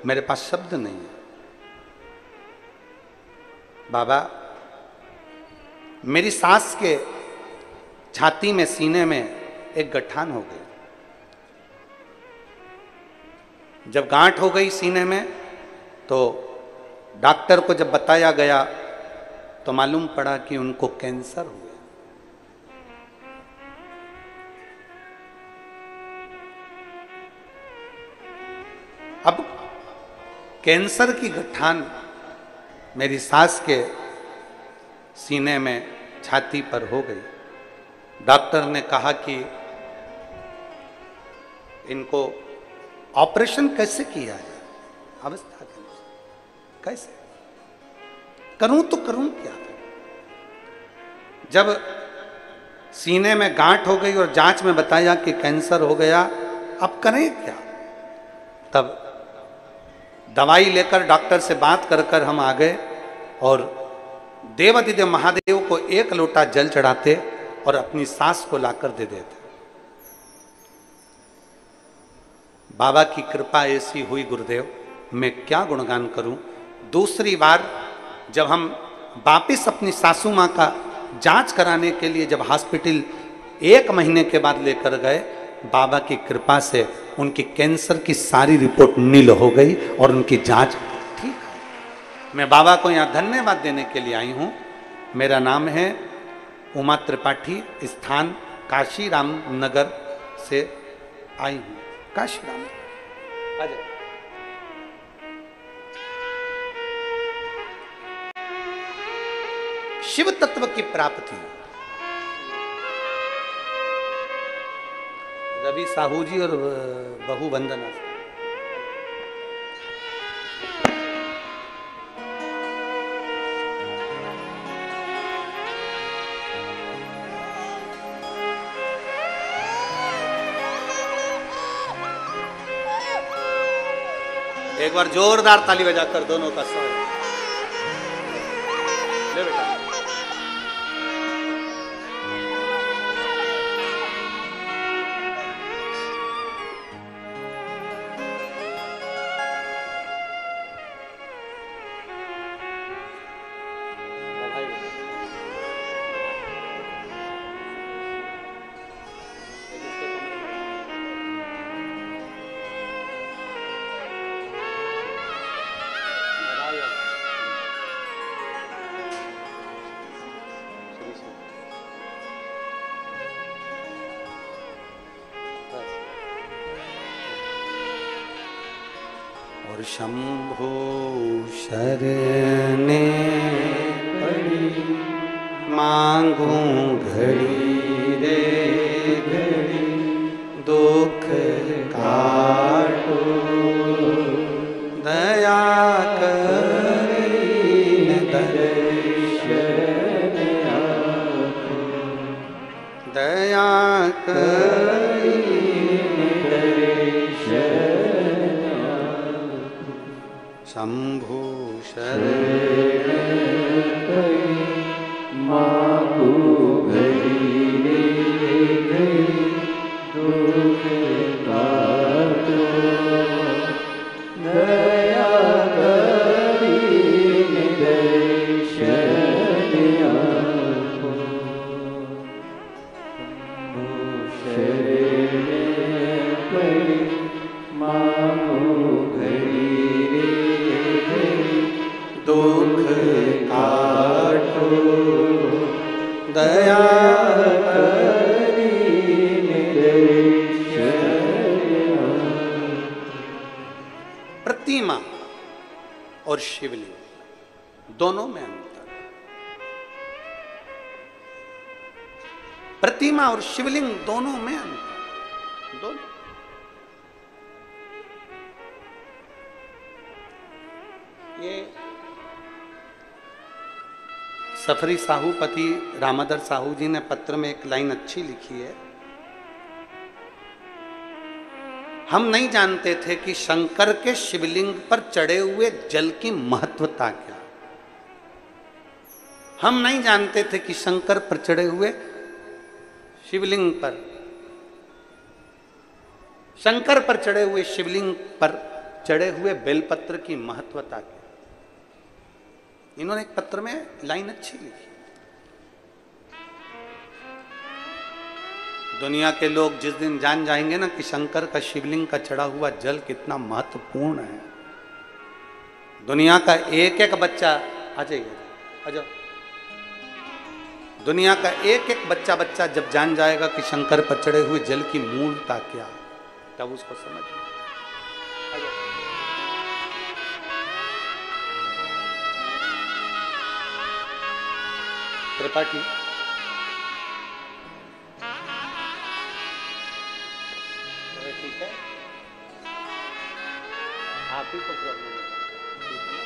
मेरे पास शब्द नहीं है। बाबा मेरी सास के छाती में, सीने में एक गठान हो गई। जब गांठ हो गई सीने में तो डॉक्टर को जब बताया गया तो मालूम पड़ा कि उनको कैंसर हुआ। अब कैंसर की गठान मेरी सास के सीने में, छाती पर हो गई। डॉक्टर ने कहा कि इनको ऑपरेशन कैसे किया जाए, अवस्था के अनुसार कैसे करूं तो करूं क्या। जब सीने में गांठ हो गई और जांच में बताया कि कैंसर हो गया, अब करें क्या। तब दवाई लेकर डॉक्टर से बात कर कर हम आ गए और देवादिदेव महादेव को एक लोटा जल चढ़ाते और अपनी सास को लाकर दे देते। बाबा की कृपा ऐसी हुई गुरुदेव, मैं क्या गुणगान करूं। दूसरी बार जब हम वापिस अपनी सासू माँ का जांच कराने के लिए जब हॉस्पिटल 1 महीने के बाद लेकर गए, बाबा की कृपा से उनकी कैंसर की सारी रिपोर्ट नील हो गई और उनकी जांच ठीक है। मैं बाबा को यहाँ धन्यवाद देने के लिए आई हूँ। मेरा नाम है उमा त्रिपाठी, स्थान काशीराम नगर से आई हूँ। काशीराम आ जाओ। शिव तत्व की प्राप्ति। रवि साहू जी और बहू वंदना। एक बार जोरदार ताली बजाकर दोनों का स्वागत। ले बेटा। और शंभो शरणे पड़ी मांगूं घड़ी रे घड़ी दुख काटो दया करीन दर्शन आपको दया करीन दर्शन शंभो शरण मांगू घड़ी रे घड़ी दुख काटो दया करीन दर्शन आपको शरण पड़ी मांगू घड़ी रे घड़ी दुख काटो दया करीन दर्शन प्रतिमा और शिवलिंग दोनों में अंतर। प्रतिमा और शिवलिंग दोनों में अंतर। दोनों ये सफरी साहूपति रामाधर साहू जी ने पत्र में एक लाइन अच्छी लिखी है। हम नहीं जानते थे कि शंकर के शिवलिंग पर चढ़े हुए जल की महत्वता क्या। हम नहीं जानते थे कि शंकर पर चढ़े हुए शिवलिंग पर शंकर पर चढ़े हुए शिवलिंग पर चढ़े हुए बेलपत्र की महत्वता क्या। इन्होंने एक पत्र में लाइन अच्छी लिखी। दुनिया के लोग जिस दिन जान जाएंगे ना कि शंकर का शिवलिंग का चढ़ा हुआ जल कितना महत्वपूर्ण है, दुनिया का एक एक बच्चा आ जाइए आ जाओ, दुनिया का एक एक बच्चा जब जान जाएगा कि शंकर पर चढ़े हुए जल की मूलता क्या है, तब उसको समझ में आ जाओ। त्रिपाठी ठीक है, आप ही को प्रॉब्लम है, ठीक है ना?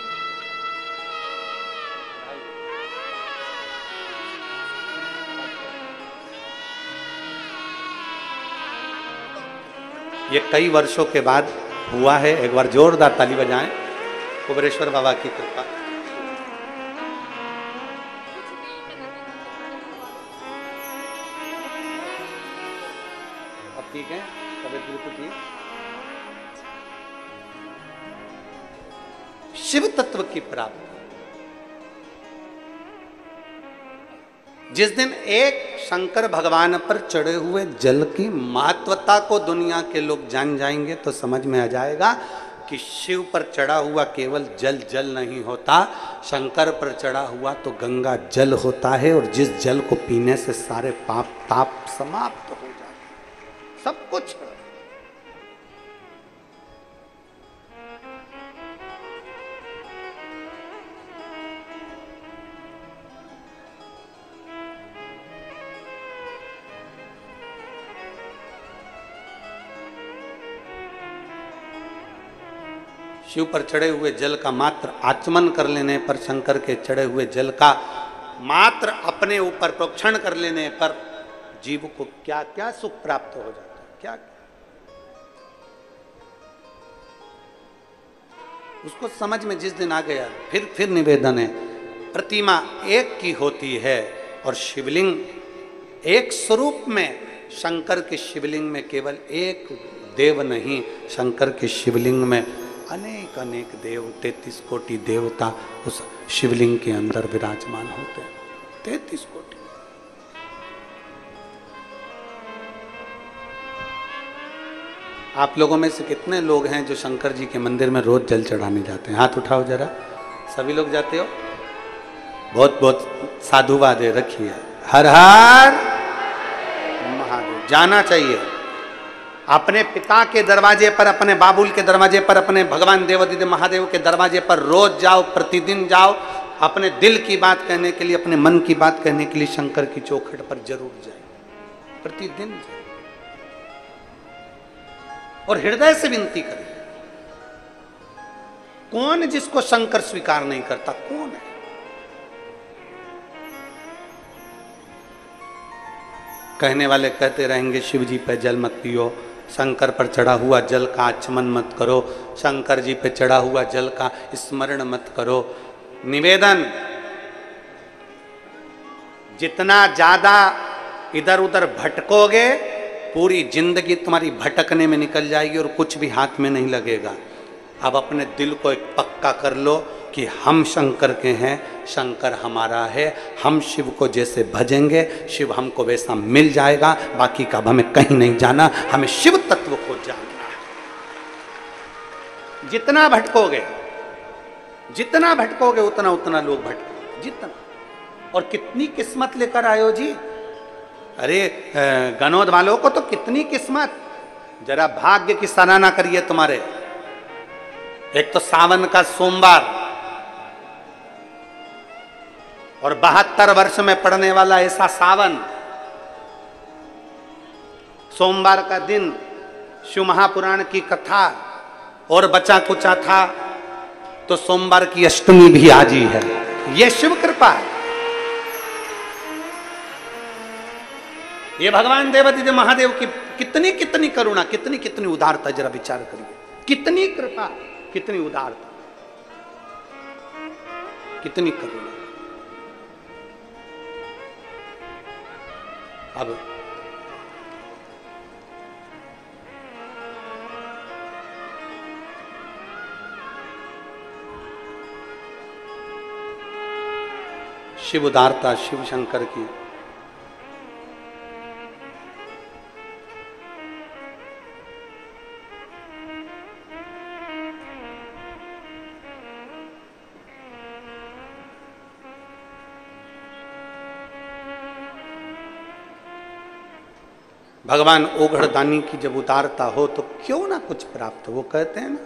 ये कई वर्षों के बाद हुआ है। एक बार जोरदार ताली बजाएं, कुबेरेश्वर बाबा की कृपा। अब ठीक है, तबियत बिल्कुल ठीक। शिव तत्व की प्राप्ति जिस दिन एक शंकर भगवान पर चढ़े हुए जल की महत्वता को दुनिया के लोग जान जाएंगे तो समझ में आ जाएगा कि शिव पर चढ़ा हुआ केवल जल जल नहीं होता, शंकर पर चढ़ा हुआ तो गंगा जल होता है, और जिस जल को पीने से सारे पाप ताप समाप्त हो जाते, सब कुछ। शिव पर चढ़े हुए जल का मात्र आचमन कर लेने पर, शंकर के चढ़े हुए जल का मात्र अपने ऊपर प्रोक्षण कर लेने पर जीव को क्या क्या सुख प्राप्त हो जाता है, क्या उसको समझ में जिस दिन आ गया। फिर निवेदन है, प्रतिमा एक की होती है और शिवलिंग एक स्वरूप में। शंकर के शिवलिंग में केवल एक देव नहीं, शंकर के शिवलिंग में अनेक अनेक देव, 33 कोटि देवता उस शिवलिंग के अंदर विराजमान होते हैं। 33 कोटि। आप लोगों में से कितने लोग हैं जो शंकर जी के मंदिर में रोज जल चढ़ाने जाते हैं? हाथ उठाओ जरा। सभी लोग जाते हो? बहुत बहुत साधुवाद है, रखिए। हर हर महादेव। जाना चाहिए, अपने पिता के दरवाजे पर, अपने बाबुल के दरवाजे पर, अपने भगवान देवादिदेव महादेव के दरवाजे पर रोज जाओ, प्रतिदिन जाओ, अपने दिल की बात कहने के लिए, अपने मन की बात कहने के लिए शंकर की चौखट पर जरूर जाए, प्रतिदिन जाए और हृदय से विनती करें। कौन जिसको शंकर स्वीकार नहीं करता, कौन है? कहने वाले कहते रहेंगे शिव जी पे जल मत पियो, शंकर पर चढ़ा हुआ जल का आचमन मत करो, शंकर जी पे चढ़ा हुआ जल का स्मरण मत करो। निवेदन, जितना ज्यादा इधर उधर भटकोगे पूरी जिंदगी तुम्हारी भटकने में निकल जाएगी और कुछ भी हाथ में नहीं लगेगा। अब अपने दिल को एक पक्का कर लो कि हम शंकर के हैं, शंकर हमारा है, हम शिव को जैसे भजेंगे शिव हमको वैसा मिल जाएगा, बाकी का हमें कहीं नहीं जाना, हमें शिव तत्व को जानना है। जितना भटकोगे, जितना भटकोगे उतना उतना लोग भटकोगे, जितना। और कितनी किस्मत लेकर आयो जी, अरे गनौद वालों को तो कितनी किस्मत, जरा भाग्य की सराहना करिए तुम्हारे। एक तो सावन का सोमवार और 72 वर्ष में पड़ने वाला ऐसा सावन, सोमवार का दिन शिव महापुराण की कथा और बचा कुचा था तो सोमवार की अष्टमी भी आज ही है। यह शिव कृपा है, ये भगवान देवादिदेव महादेव की कितनी कितनी करुणा, कितनी कितनी उदारता, जरा विचार करिए, कितनी कृपा, कितनी उदारता, कितनी करुणा। अब शिव उदारता, शिव शंकर की भगवान ओघड़दानी की जब उदारता हो तो क्यों ना कुछ प्राप्त हो। वो कहते हैं ना,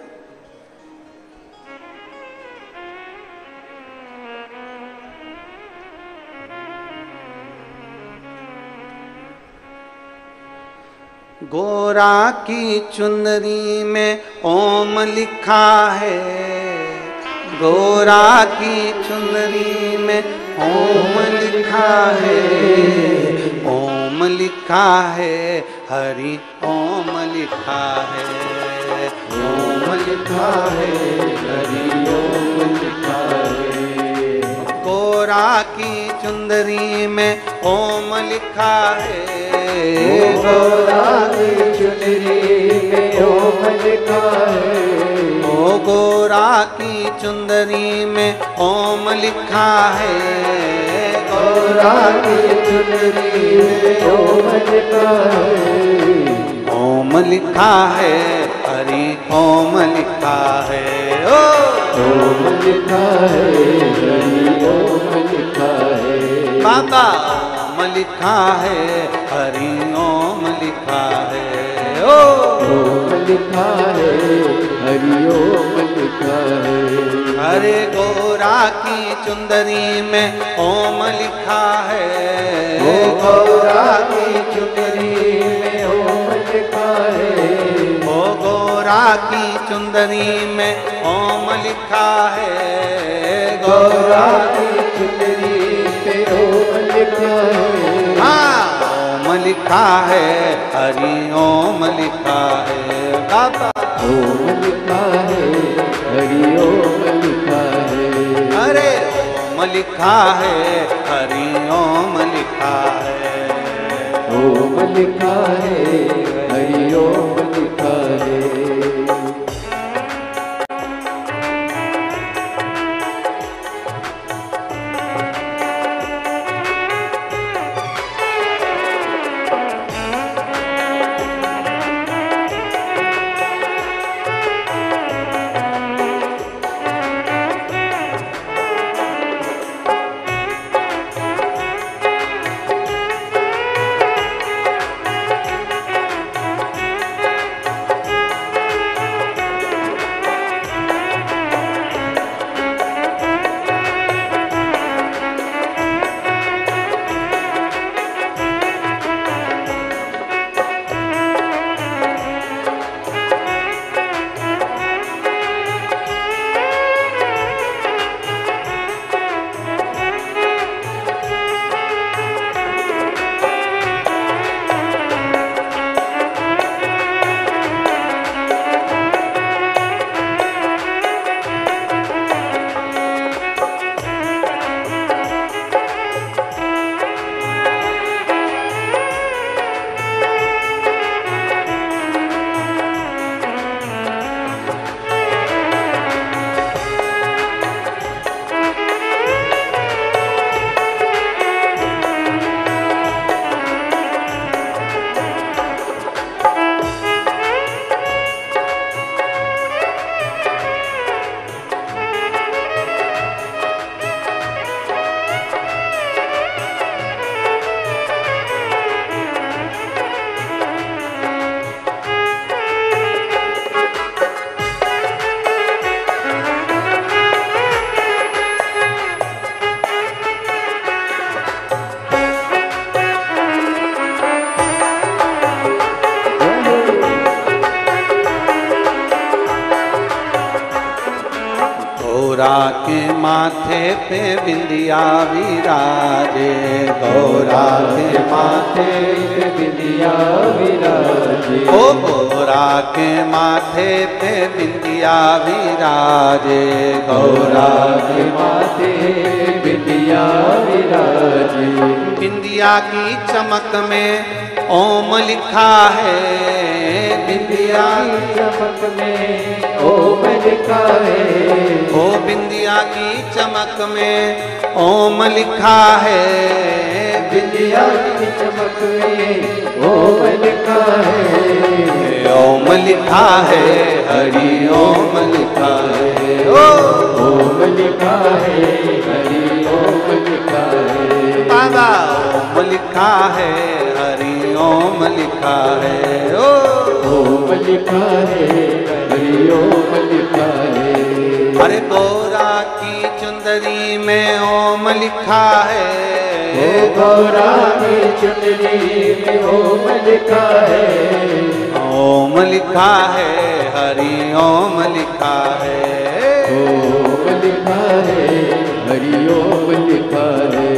गोरा की चुनरी में ओम लिखा है, गोरा की चुनरी में ओम लिखा है, ओम लिखा है, हरि ओम लिखा है, ओम लिखा है, हरि ओम लिखा है। गोरा की चुंदरी में ओम लिखा है, गोरा की चुनरी में ओम लिखा है, ओ गोरा की चुंदरी में ओम लिखा है, गोरा की चुनरी में ओम लिखा है, ओम लिखा है, हरि ओम लिखा है, ओम लिखा है, हरि ओम लिखा है, बाबा ओम लिखा है, हरि ओम लिखा है, ओम लिखा है, हरि ओम लिखा है। अरे गोरा की चुंदरी में ओम लिखा है, ओ गोरा की चुनरी में ओम लिखा है, ओ गोरा की चुंदरी में ओम लिखा है, गोरा की चुनरी पे ओम लिखा है, हाँ ओम लिखा है, हरि ओम लिखा है, बाबा ओम लिखा है, हरि ओम लिखा है, अरे ओम लिखा है, हरि ओम लिखा है, ओम लिखा है, हरि ओम लिखा है। गौरा के माथे पे बिंदिया विराजे, गौरा के माथे पे बिंदिया विराजे, ओ गौरा के माथे पे बिंदिया विराजे, गौरा के माथे बिंदिया विराजे। बिंदिया की चमक में ओम लिखा है, बिंदिया की चमक में ओम लिखा है, ओ बिंदिया की चमक में ओम लिखा है, बिंदिया की चमक में ओम लिखा है, ओम लिखा है, हरि ओम लिखा है, ओम लिखा है, हरि ओम लिखा है, बाबा ओम लिखा है, हरि ओम लिखा है, ओम लिखा है, हरि ओम लिखा है। अरे गौरा की चुंदरी में ओम लिखा है, ओ गौरा की चुनरी में ओम लिखा है, ओम लिखा है, हरि ओम लिखा है, ओम लिखा है, हरि ओम लिखा है।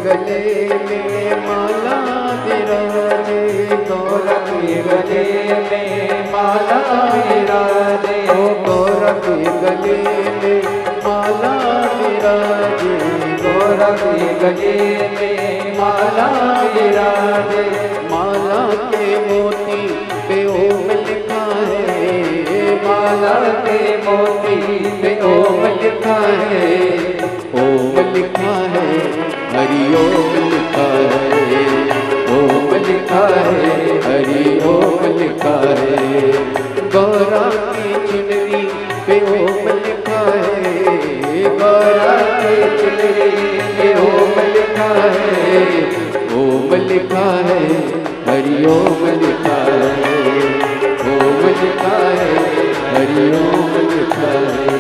गले में माला विराजे, गौरा के गले में माला विराजे, गौरा के गले में माला विराजे, गौरा के गले में माला विराजे। माला के मोती पे ओम लिखा है, माला के मोती पे ओम लिखा है, ओम लिखा है, हरि ओम लिखा है, ओम लिखा है, हरि ओम लिखा है। गौरा की चुनरी पे ओम लिखा है, गौरा की चुनरी पे ओम लिखा है, ओम लिखा है, हरि ओम लिखा है, ओम लिखा है, हरि ओम लिखा है।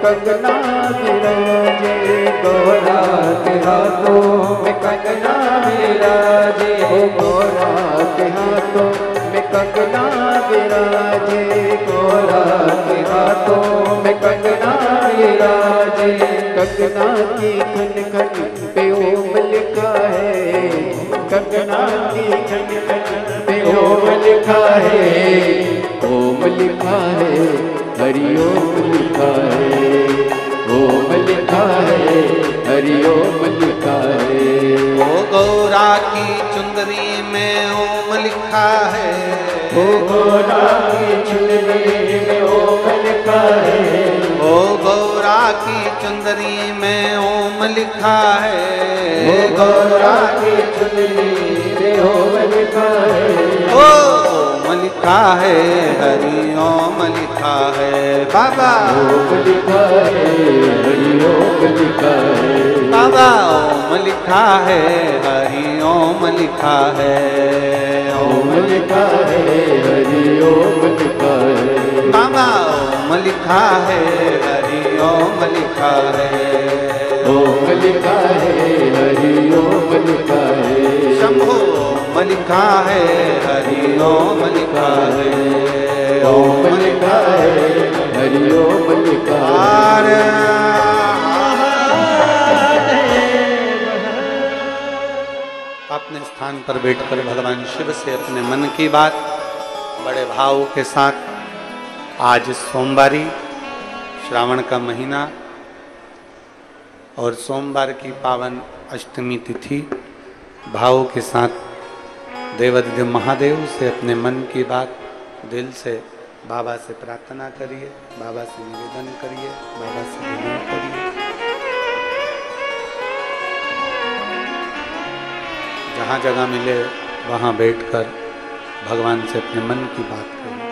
कंगना विराजे, गौरा के हाथों में कंगना विराजे, गौरा के हाथों में कंगना विराजे, गौरा के हाथों में कंगना विराजे। कंगना की खन खन पे ओम लिखा है, कंगना की खन खन पे ओम लिखा है, ओम लिखा है, हरि ओम लिखा है, ओम लिखा है, हरि ओम लिखा है। ओ गौरा की चुंदरी में ओम लिखा है, ओ गौरा की चुंदरी में ओम लिखा है, ओ गौरा की चुंदरी में ओम लिखा है, ओ गौरा की चुंदरी में ओम लिखा है, ओम लिखा है, हरि ओम लिखा है। बाबा ओम लिखा है, हरि ओम लिखा है, बाबा ओम लिखा है, हरि ओम लिखा है, ओम लिखा है, हरि ओम लिखा है, बाबा ओम लिखा है, हरि ओम लिखा है, ओम लिखा है, हरि ओम लिखा है, शंभो ओम लिखा है, हरि ओम लिखा है, ओम लिखा है, हरि ओम लिखा है। अपने स्थान पर बैठकर भगवान शिव से अपने मन की बात बड़े भाव के साथ, आज सोमवारी श्रावण का महीना और सोमवार की पावन अष्टमी तिथि, भाव के साथ देवाधिदेव महादेव से अपने मन की बात दिल से बाबा से प्रार्थना करिए, बाबा से निवेदन करिए, बाबा से विनय करिए। जहाँ जगह मिले वहाँ बैठकर भगवान से अपने मन की बात करिए।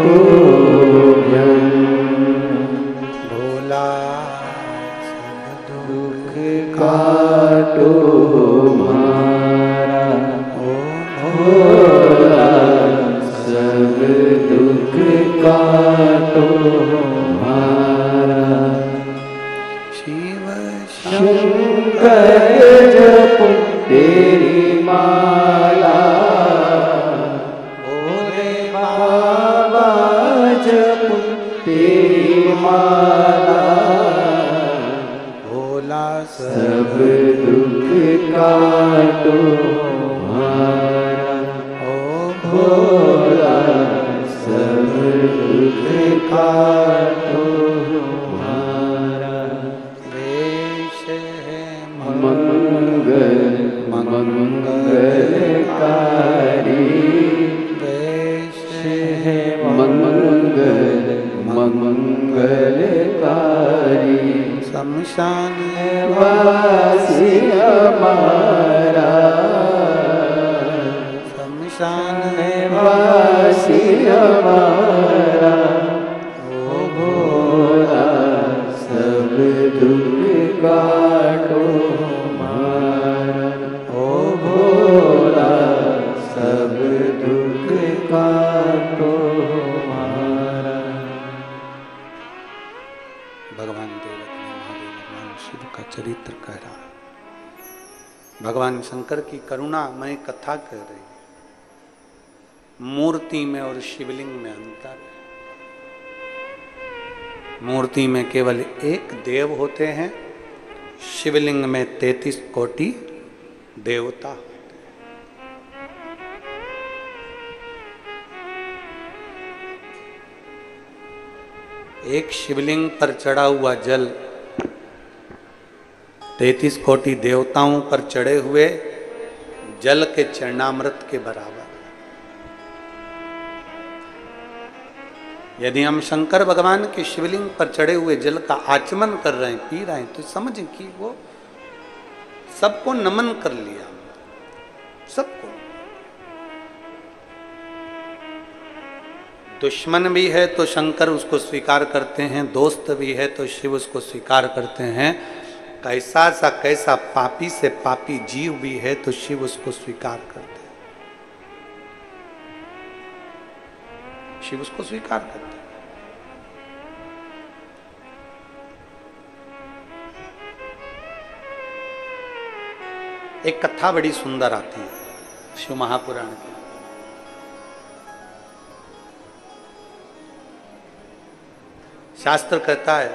पूजन, भोला दुख काटो मारा, भोला सब दुख काटो मारा। शिव शंकर जप तेरी माला, भोले बाबा जप तेरी माला, भोला सब दुख काटो मारा, ओ भोला सब दुख काटो मारा। वेश है मंगल मंगलकारी, वेश है मंगल मंगलकारी, शमशान वासी हमारा, शमशान वासी हमारा, ओ भोला सब दुख काटो मारा, ओ भोला सब दुख काटो मारा। भगवान देवत ने महादेव भगवान शिव का चरित्र कह रहा है। भगवान शंकर की करुणामय कथा कह रही है। मूर्ति में और शिवलिंग में अंतर है। मूर्ति में केवल एक देव होते हैं, शिवलिंग में 33 कोटि देवता होते हैं। एक शिवलिंग पर चढ़ा हुआ जल 33 कोटि देवताओं पर चढ़े हुए जल के चरणामृत के बराबर। यदि हम शंकर भगवान के शिवलिंग पर चढ़े हुए जल का आचमन कर रहे हैं, पी रहे हैं, तो समझें कि वो सबको नमन कर लिया, सबको। दुश्मन भी है तो शंकर उसको स्वीकार करते हैं, दोस्त भी है तो शिव उसको स्वीकार करते हैं। कैसा सा कैसा पापी से पापी जीव भी है तो शिव उसको स्वीकार करते हैं, शिव उसको स्वीकार करते हैं। एक कथा बड़ी सुंदर आती है शिव महापुराण की। शास्त्र कहता है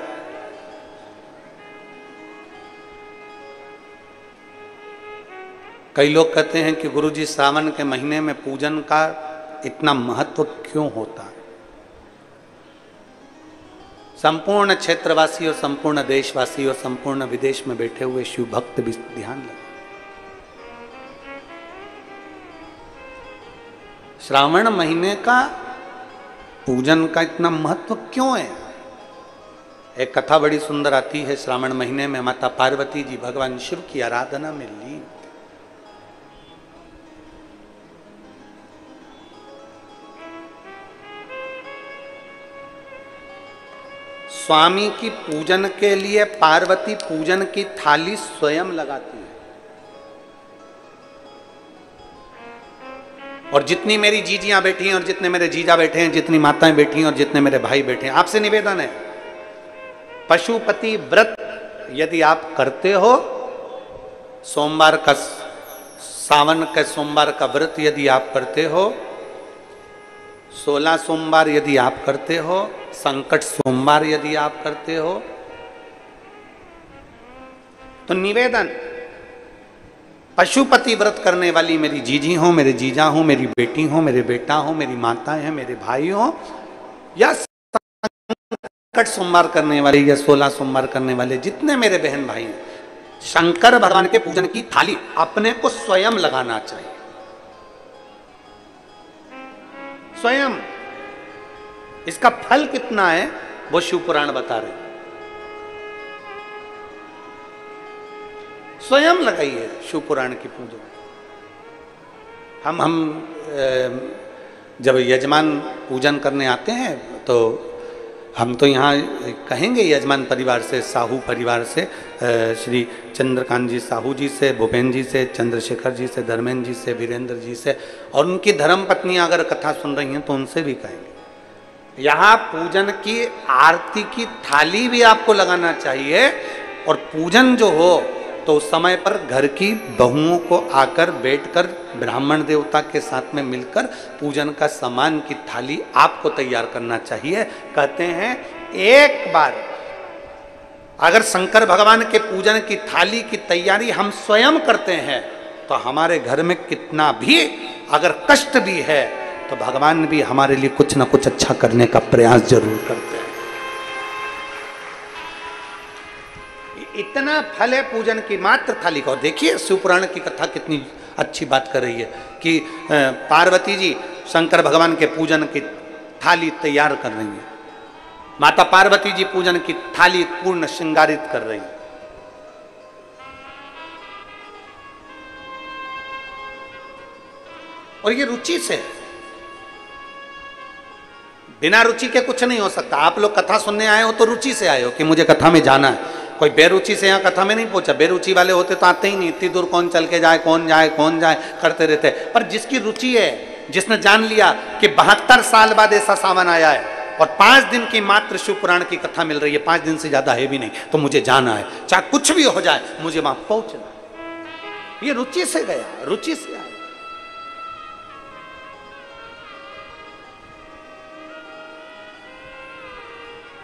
कई लोग कहते हैं कि गुरुजी श्रावण के महीने में पूजन का इतना महत्व क्यों होता है। संपूर्ण क्षेत्रवासी और संपूर्ण देशवासी और संपूर्ण विदेश में बैठे हुए शिव भक्त भी ध्यान लगे। श्रावण महीने का पूजन का इतना महत्व क्यों है। एक कथा बड़ी सुंदर आती है। श्रावण महीने में माता पार्वती जी भगवान शिव की आराधना में लीन। स्वामी की पूजन के लिए पार्वती पूजन की थाली स्वयं लगाती है। और जितनी मेरी जीजियां बैठी हैं और जितने मेरे जीजा बैठे हैं, जितनी माताएं बैठी हैं और जितने मेरे भाई बैठे हैं, आपसे निवेदन है, पशुपति व्रत यदि आप करते हो, सोमवार का, सावन के सोमवार का व्रत यदि आप करते हो, 16 सोमवार यदि आप करते हो, संकट सोमवार यदि आप करते हो, तो निवेदन, पशुपति व्रत करने वाली मेरी जीजी हो, मेरे जीजा हो, मेरी बेटी हो, मेरे बेटा हो, मेरी माताएं हैं, मेरे भाई हो, या संकट सोमवार करने वाले या 16 सोमवार करने वाले जितने मेरे बहन भाई हैं, शंकर भगवान के पूजन की थाली अपने को स्वयं लगाना चाहिए। स्वयं। इसका फल कितना है वो शिव पुराण बता रहे। स्वयं लगाइए शिव पुराण की पूजा। हम जब यजमान पूजन करने आते हैं तो हम तो यहाँ कहेंगे यजमान परिवार से, साहू परिवार से, श्री चंद्रकांत जी साहू जी से, भूपेन जी से, चंद्रशेखर जी से, धर्मेंद्र जी से, वीरेंद्र जी से, और उनकी धर्म पत्नियां अगर कथा सुन रही हैं तो उनसे भी कहेंगे। यहाँ पूजन की आरती की थाली भी आपको लगाना चाहिए, और पूजन जो हो तो उस समय पर घर की बहुओं को आकर बैठकर ब्राह्मण देवता के साथ में मिलकर पूजन का सामान की थाली आपको तैयार करना चाहिए। कहते हैं एक बार अगर शंकर भगवान के पूजन की थाली की तैयारी हम स्वयं करते हैं तो हमारे घर में कितना भी अगर कष्ट भी है तो भगवान भी हमारे लिए कुछ ना कुछ अच्छा करने का प्रयास जरूर करते हैं। इतना फल है पूजन की मात्र थाली का। और देखिए शिवपुराण की कथा कितनी अच्छी बात कर रही है कि पार्वती जी शंकर भगवान के पूजन की थाली तैयार कर रही है। माता पार्वती जी पूजन की थाली पूर्ण श्रृंगारित कर रही है। और ये रुचि से, बिना रुचि के कुछ नहीं हो सकता। आप लोग कथा सुनने आए हो तो रुचि से आए हो कि मुझे कथा में जाना है। कोई बेरुचि से यहाँ कथा में नहीं पहुंचा। बेरुचि वाले होते तो आते ही नहीं, इतनी दूर कौन चल के जाए, कौन जाए करते रहते। पर जिसकी रुचि है, जिसने जान लिया कि 72 साल बाद ऐसा सावन आया है और 5 दिन की मात्र शिवपुराण की कथा मिल रही है, 5 दिन से ज्यादा है भी नहीं, तो मुझे जाना है, चाहे कुछ भी हो जाए मुझे वहां पहुंचना। ये रुचि से गया, रुचि से आया।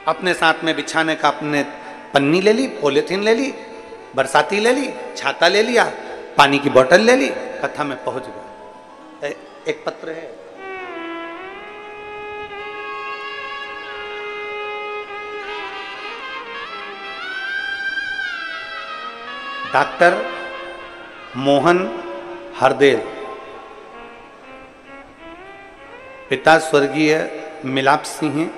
अपने साथ में बिछाने का अपने पन्नी ले ली, पॉलिथीन ले ली, बरसाती ले ली, छाता ले लिया, पानी की बोतल ले ली, कथा में पहुंच गए। एक पत्र है, डॉक्टर मोहन हरदेल, पिता स्वर्गीय मिलाप सिंह,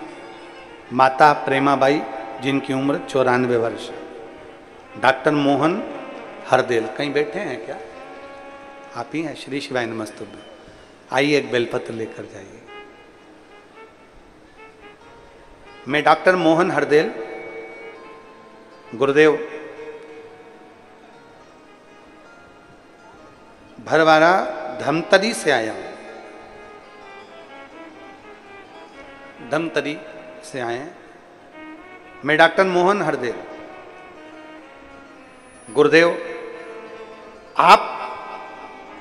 माता प्रेमाबाई जिनकी उम्र 94 वर्ष। डॉक्टर मोहन हरदेल कहीं बैठे हैं क्या? आप ही हैं? श्री शिवाय नमस्तुभ्यं। आइए एक बेलपत्र लेकर जाइए। मैं डॉक्टर मोहन हरदेल, गुरुदेव भरवाड़ा धमतरी से आया हूं। धमतरी से आए हैं। मैं डॉक्टर मोहन हरदेल। गुरुदेव, आप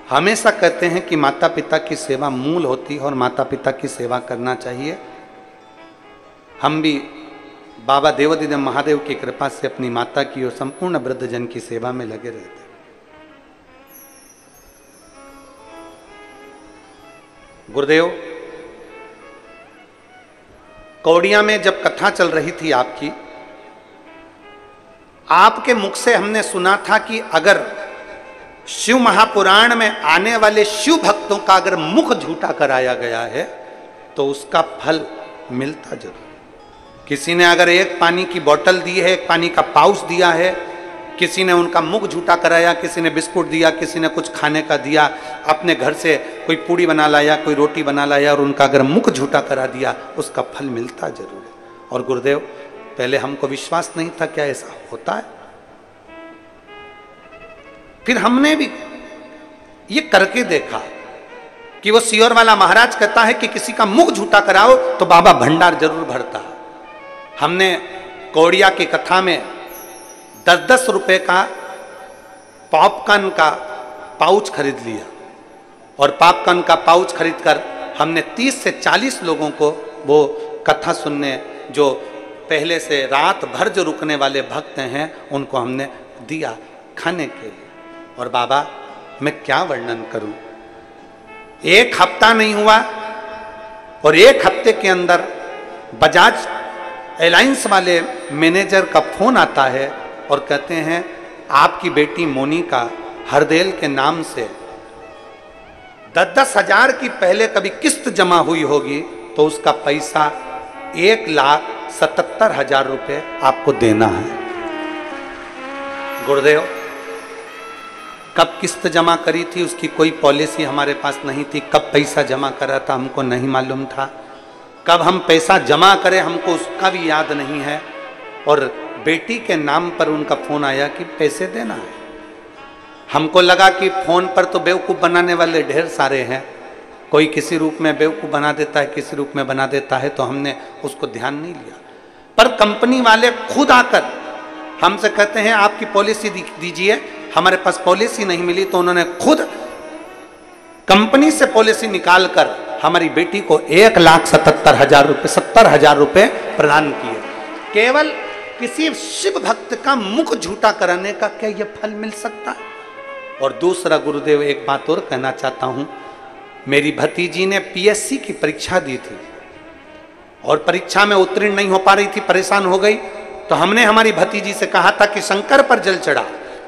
हमेशा कहते हैं कि माता पिता की सेवा मूल होती है और माता पिता की सेवा करना चाहिए। हम भी बाबा देवादिदेव महादेव की कृपा से अपनी माता की और संपूर्ण वृद्धजन की सेवा में लगे रहते। गुरुदेव, कौड़िया में जब कथा चल रही थी आपकी, आपके मुख से हमने सुना था कि अगर शिव महापुराण में आने वाले शिव भक्तों का अगर मुख झूठा कराया गया है तो उसका फल मिलता जरूर। किसी ने अगर एक पानी की बोतल दी है, एक पानी का पाउच दिया है, किसी ने उनका मुख झूठा कराया, किसी ने बिस्कुट दिया, किसी ने कुछ खाने का दिया, अपने घर से कोई पूड़ी बना लाया, कोई रोटी बना लाया और उनका अगर मुख झूठा करा दिया, उसका फल मिलता जरूर है। और गुरुदेव, पहले हमको विश्वास नहीं था क्या ऐसा होता है। फिर हमने भी ये करके देखा कि वो सियोर वाला महाराज कहता है कि किसी का मुख झूठा कराओ तो बाबा भंडार जरूर भरता है। हमने कौड़िया की कथा में 10-10 रुपए का पॉपकॉर्न का पाउच खरीद लिया और पॉपकॉर्न का पाउच खरीदकर हमने 30 से 40 लोगों को वो कथा सुनने, जो पहले से रात भर जो रुकने वाले भक्त हैं, उनको हमने दिया खाने के लिए। और बाबा, मैं क्या वर्णन करूं, एक हफ्ता नहीं हुआ और एक हफ्ते के अंदर बजाज एलायंस वाले मैनेजर का फोन आता है और कहते हैं आपकी बेटी मोनिका हरदेल के नाम से 10-10 हजार की पहले कभी किस्त जमा हुई होगी तो उसका पैसा 1,77,000 रुपये आपको देना है। गुरुदेव, कब किस्त जमा करी थी उसकी कोई पॉलिसी हमारे पास नहीं थी, कब पैसा जमा करा था हमको नहीं मालूम था, कब हम पैसा जमा करें हमको उसका भी याद नहीं है। और बेटी के नाम पर उनका फोन आया कि पैसे देना है। हमको लगा कि फोन पर तो बेवकूफ़ बनाने वाले ढेर सारे हैं, कोई किसी रूप में बेवकूफ़ बना देता है, किसी रूप में बना देता है, तो हमने उसको ध्यान नहीं लिया। पर कंपनी वाले खुद आकर हमसे कहते हैं आपकी पॉलिसी दीजिए, हमारे पास पॉलिसी नहीं मिली, तो उन्होंने खुद कंपनी से पॉलिसी निकालकर हमारी बेटी को 1,77,000 रुपये 70,000 रुपये प्रदान किए। केवल किसी शिव भक्त का मुख झूठा कराने का क्या यह फल मिल सकता है? और दूसरा गुरुदेव एक बात और कहना चाहता हूं, मेरी भतीजी ने पीएससी की परीक्षा दी थी और परीक्षा में उत्तीर्ण नहीं हो पा रही थी, परेशान हो गई। तो हमने हमारी भतीजी से कहा था कि शंकर पर जल चढ़ा,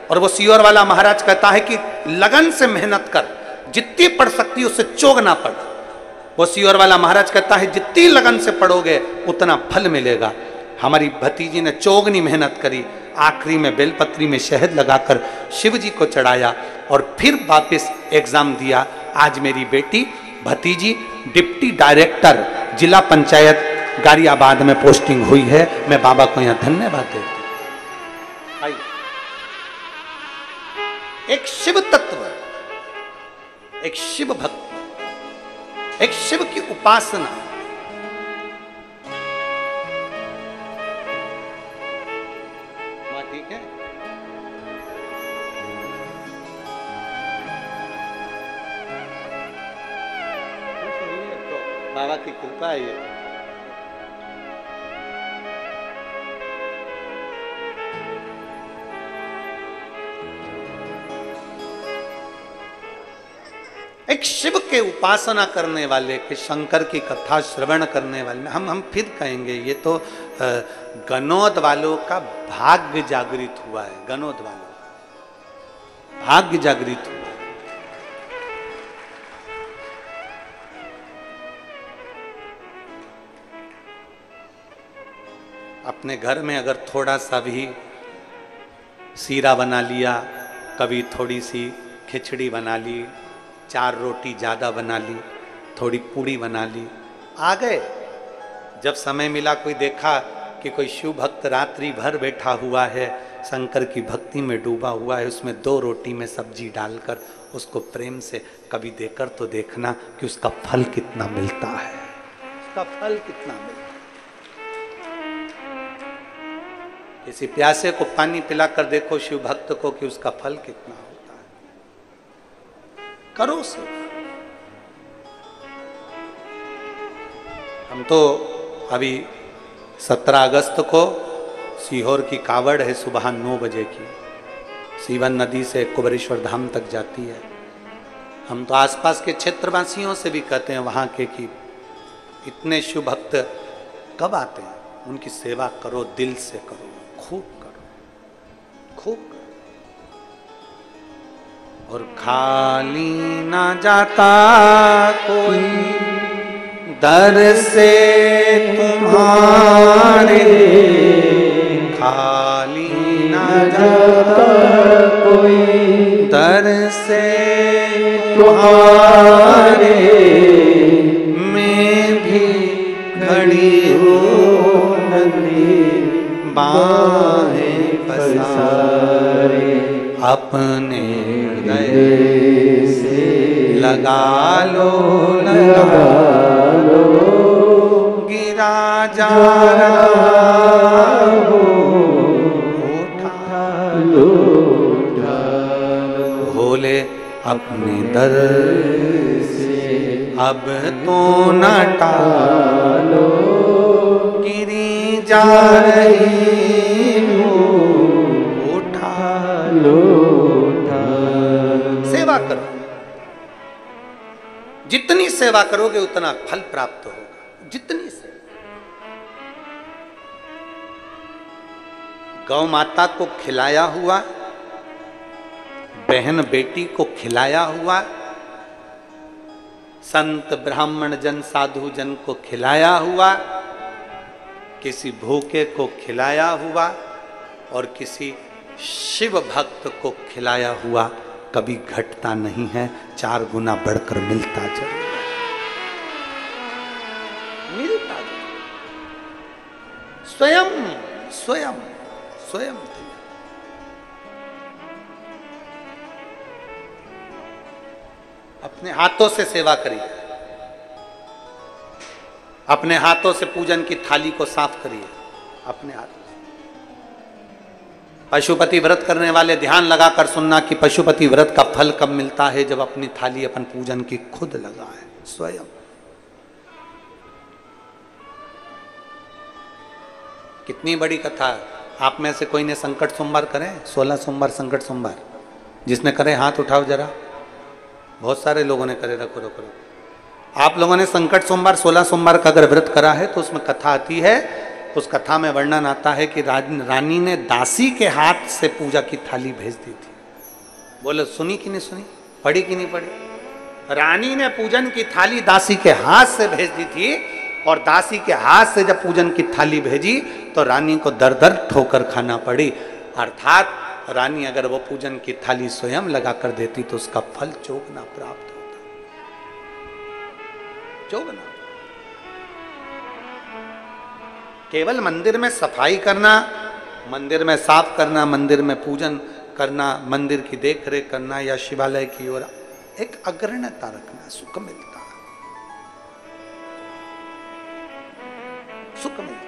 और वो सीहोर वाला महाराज कहता है कि लगन से मेहनत कर, जितनी पढ़ सकती उससे चोग ना पड़। वो सीहोर वाला महाराज कहता है जितनी लगन से पढ़ोगे उतना फल मिलेगा। हमारी भतीजी ने चौगनी मेहनत करी, आखिरी में बेलपत्री में शहद लगाकर शिव जी को चढ़ाया और फिर वापस एग्जाम दिया। आज मेरी बेटी भतीजी डिप्टी डायरेक्टर जिला पंचायत गारियाबाद में पोस्टिंग हुई है। मैं बाबा को यहाँ धन्यवाद देता हूँ। एक शिव तत्व, एक शिव भक्त, एक शिव की उपासना, ठीक है। तो बाबा की कृपा है ये। एक शिव के उपासना करने वाले, के शंकर की कथा श्रवण करने वाले, हम फिर कहेंगे ये तो गनौद वालों का भाग्य जागृत हुआ है। गनौद वालों भाग्य जागृत हुआ है। अपने घर में अगर थोड़ा सा भी सीरा बना लिया, कभी थोड़ी सी खिचड़ी बना ली, 4 रोटी ज़्यादा बना ली, थोड़ी पूड़ी बना ली, आ गए। जब समय मिला, कोई देखा कि कोई शिव भक्त रात्रि भर बैठा हुआ है, शंकर की भक्ति में डूबा हुआ है, उसमें 2 रोटी में सब्जी डालकर उसको प्रेम से कभी देकर तो देखना कि उसका फल कितना मिलता है, उसका फल कितना मिलता है। किसी प्यासे को पानी पिलाकर देखो शिव भक्त को कि उसका फल कितना होता है। करो से। हम तो अभी 17 अगस्त को सीहोर की कावड़ है, सुबह 9 बजे की, सीवन नदी से कुबेरेश्वर धाम तक जाती है। हम तो आसपास के क्षेत्रवासियों से भी कहते हैं वहाँ के कि इतने शिव भक्त कब आते हैं, उनकी सेवा करो, दिल से करो, खूब करो, खूब करो। और खाली ना जाता कोई दर से तुम्हारे, खाली ना जाता कोई दर से तुम्हारे, मैं भी खड़ी हूँ नगरी बाहें पसारे, अपने हृदय से लगा लो, लगा लो, गिरा जा रहा हो, उठा लो, उठा लो, भोले अपने दर से अब तो न टालो, गिरी जा रही हूँ, उठा लो, उठा लो। सेवा करो, जितनी सेवा करोगे उतना फल प्राप्त होगा। जितनी सेवा, गौ माता को खिलाया हुआ, बहन बेटी को खिलाया हुआ, संत ब्राह्मण जन साधु जन को खिलाया हुआ, किसी भूखे को खिलाया हुआ और किसी शिव भक्त को खिलाया हुआ, कभी घटता नहीं है, 4 गुना बढ़कर मिलता जरूर, मिलता जरूर। स्वयं स्वयं स्वयं अपने हाथों से सेवा करिए, अपने हाथों से पूजन की थाली को साफ करिए, अपने हाथों से। पशुपति व्रत करने वाले ध्यान लगाकर सुनना कि पशुपति व्रत का फल कब मिलता है, जब अपनी थाली अपन पूजन की खुद लगाए स्वयं। कितनी बड़ी कथा है। आप में से कोई ने संकट सोमवार करें? 16 सोमवार संकट सोमवार जिसने करे हाथ उठाओ जरा। बहुत सारे लोगों ने करे, रखो रखो रखो। आप लोगों ने संकट सोमवार 16 सोमवार का अगर व्रत करा है तो उसमें कथा आती है, उस कथा में वर्णन आता है कि रानी ने दासी के हाथ से पूजा की थाली भेज दी थी। बोलो सुनी कि नहीं सुनी, पढ़ी कि नहीं पढ़ी? रानी ने पूजन की थाली दासी के हाथ से भेज दी थी, और दासी के हाथ से जब पूजन की थाली भेजी तो रानी को दर दर ठोकर खाना पड़ी। अर्थात रानी अगर वो पूजन की थाली स्वयं लगा कर देती तो उसका फल चौगुना प्राप्त होता, चौगुना। केवल मंदिर में सफाई करना, मंदिर में साफ करना, मंदिर में पूजन करना, मंदिर की देखरेख करना या शिवालय की ओर एक अग्रण्यता रखना, सुख मिलता है, सुख मिलता।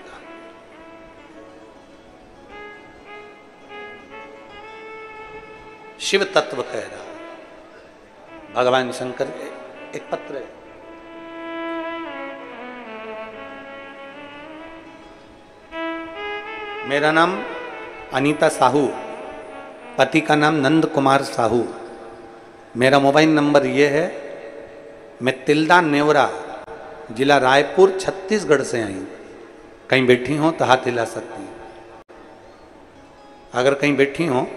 शिव तत्व कह रहा है भगवान शंकर के एक पत्र है। मेरा नाम अनीता साहू, पति का नाम नंद कुमार साहू। मेरा मोबाइल नंबर ये है, मैं तिल्दा नेवरा, जिला रायपुर, छत्तीसगढ़ से आई हूँ। कहीं बैठी हो तो हाथ हिला सकती हैं। अगर कहीं बैठी हो,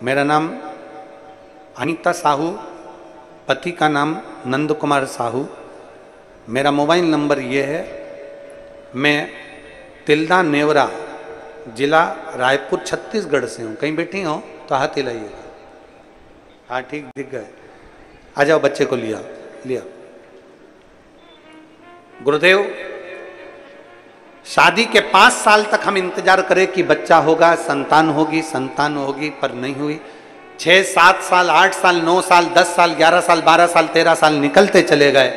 मेरा नाम अनीता साहू, पति का नाम नंद कुमार साहू। मेरा मोबाइल नंबर ये है, मैं तिल्दा नेवरा, जिला रायपुर, छत्तीसगढ़ से हूँ। कहीं बैठी हो तो हाथ हिलाइएगा। हाँ ठीक, दिख गए। आ जाओ, बच्चे को लिया लिया। गुरुदेव, शादी के 5 साल तक हम इंतजार करें कि बच्चा होगा, संतान होगी, संतान होगी, पर नहीं हुई। 6, 7 साल, 8 साल, 9 साल, 10 साल, 11 साल, 12 साल, 13 साल निकलते चले गए,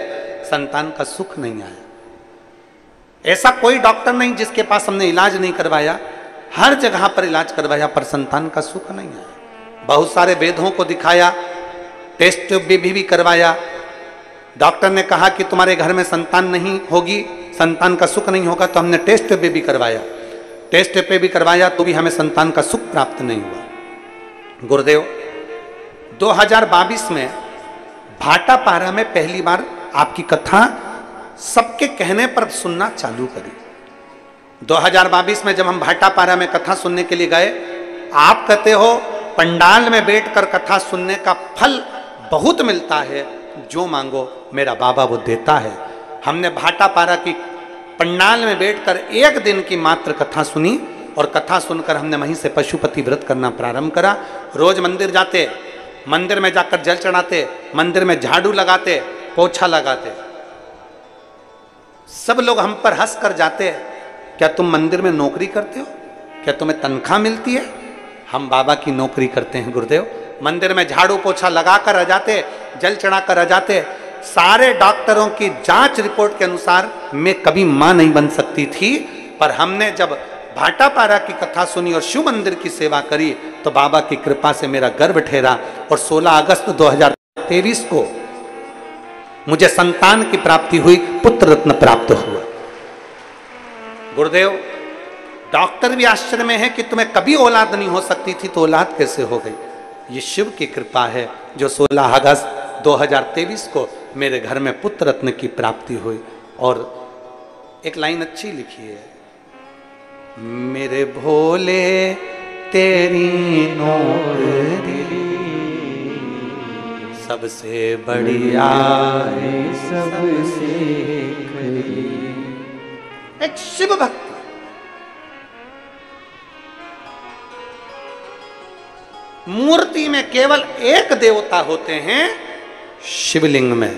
संतान का सुख नहीं आया। ऐसा कोई डॉक्टर नहीं जिसके पास हमने इलाज नहीं करवाया, हर जगह पर इलाज करवाया, पर संतान का सुख नहीं आया। बहुत सारे वेदों को दिखाया, टेस्ट भी करवाया। डॉक्टर ने कहा कि तुम्हारे घर में संतान नहीं होगी, संतान का सुख नहीं होगा, तो हमने टेस्ट भी करवाया, टेस्ट पे भी करवाया, तो भी हमें संतान का सुख प्राप्त नहीं हुआ। गुरुदेव, 2022 में भाटापारा में पहली बार आपकी कथा सबके कहने पर सुनना चालू करी। 2022 में जब हम भाटापारा में कथा सुनने के लिए गए, आप कहते हो पंडाल में बैठकर कथा सुनने का फल बहुत मिलता है, जो मांगो मेरा बाबा वो देता है। हमने भाटापारा की पंडाल में बैठकर 1 दिन की मात्र कथा सुनी, और कथा सुनकर हमने वहीं से पशुपति व्रत करना प्रारंभ करा। रोज मंदिर जाते, मंदिर में जाकर जल चढ़ाते, मंदिर में झाड़ू लगाते, पोछा लगाते। सब लोग हम पर हंस कर जाते, क्या तुम मंदिर में नौकरी करते हो? क्या तुम्हें तनख्वाह मिलती है? हम बाबा की नौकरी करते हैं गुरुदेव। मंदिर में झाड़ू पोछा लगाकर आ जाते, जल चढ़ाकर आ जाते। सारे डॉक्टरों की जांच रिपोर्ट के अनुसार मैं कभी मां नहीं बन सकती थी, पर हमने जब भाटापारा की कथा सुनी और शिव मंदिर की सेवा करी तो बाबा की कृपा से मेरा गर्भ ठहरा, और 16 अगस्त 2023 को मुझे संतान की प्राप्ति हुई, पुत्र रत्न प्राप्त हुआ। गुरुदेव, डॉक्टर भी आश्चर्य में है कि तुम्हें कभी औलाद नहीं हो सकती थी, तो औलाद कैसे हो गई? ये शिव की कृपा है जो 16 अगस्त 2023 को मेरे घर में पुत्र रत्न की प्राप्ति हुई। और एक लाइन अच्छी लिखी है, मेरे भोले तेरी नौकरी सबसे बढ़िया है, सबसे खरी। एक शिव भक्ति। मूर्ति में केवल एक देवता होते हैं, शिवलिंग में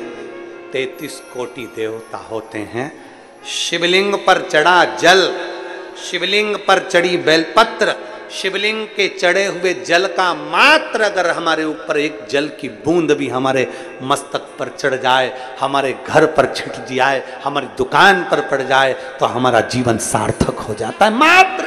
33 कोटि देवता होते हैं। शिवलिंग पर चढ़ा जल, शिवलिंग पर चढ़ी बेलपत्र, शिवलिंग के चढ़े हुए जल का मात्र अगर हमारे ऊपर एक जल की बूंद भी हमारे मस्तक पर चढ़ जाए, हमारे घर पर छिट जाए, हमारी दुकान पर पड़ जाए, तो हमारा जीवन सार्थक हो जाता है। मात्र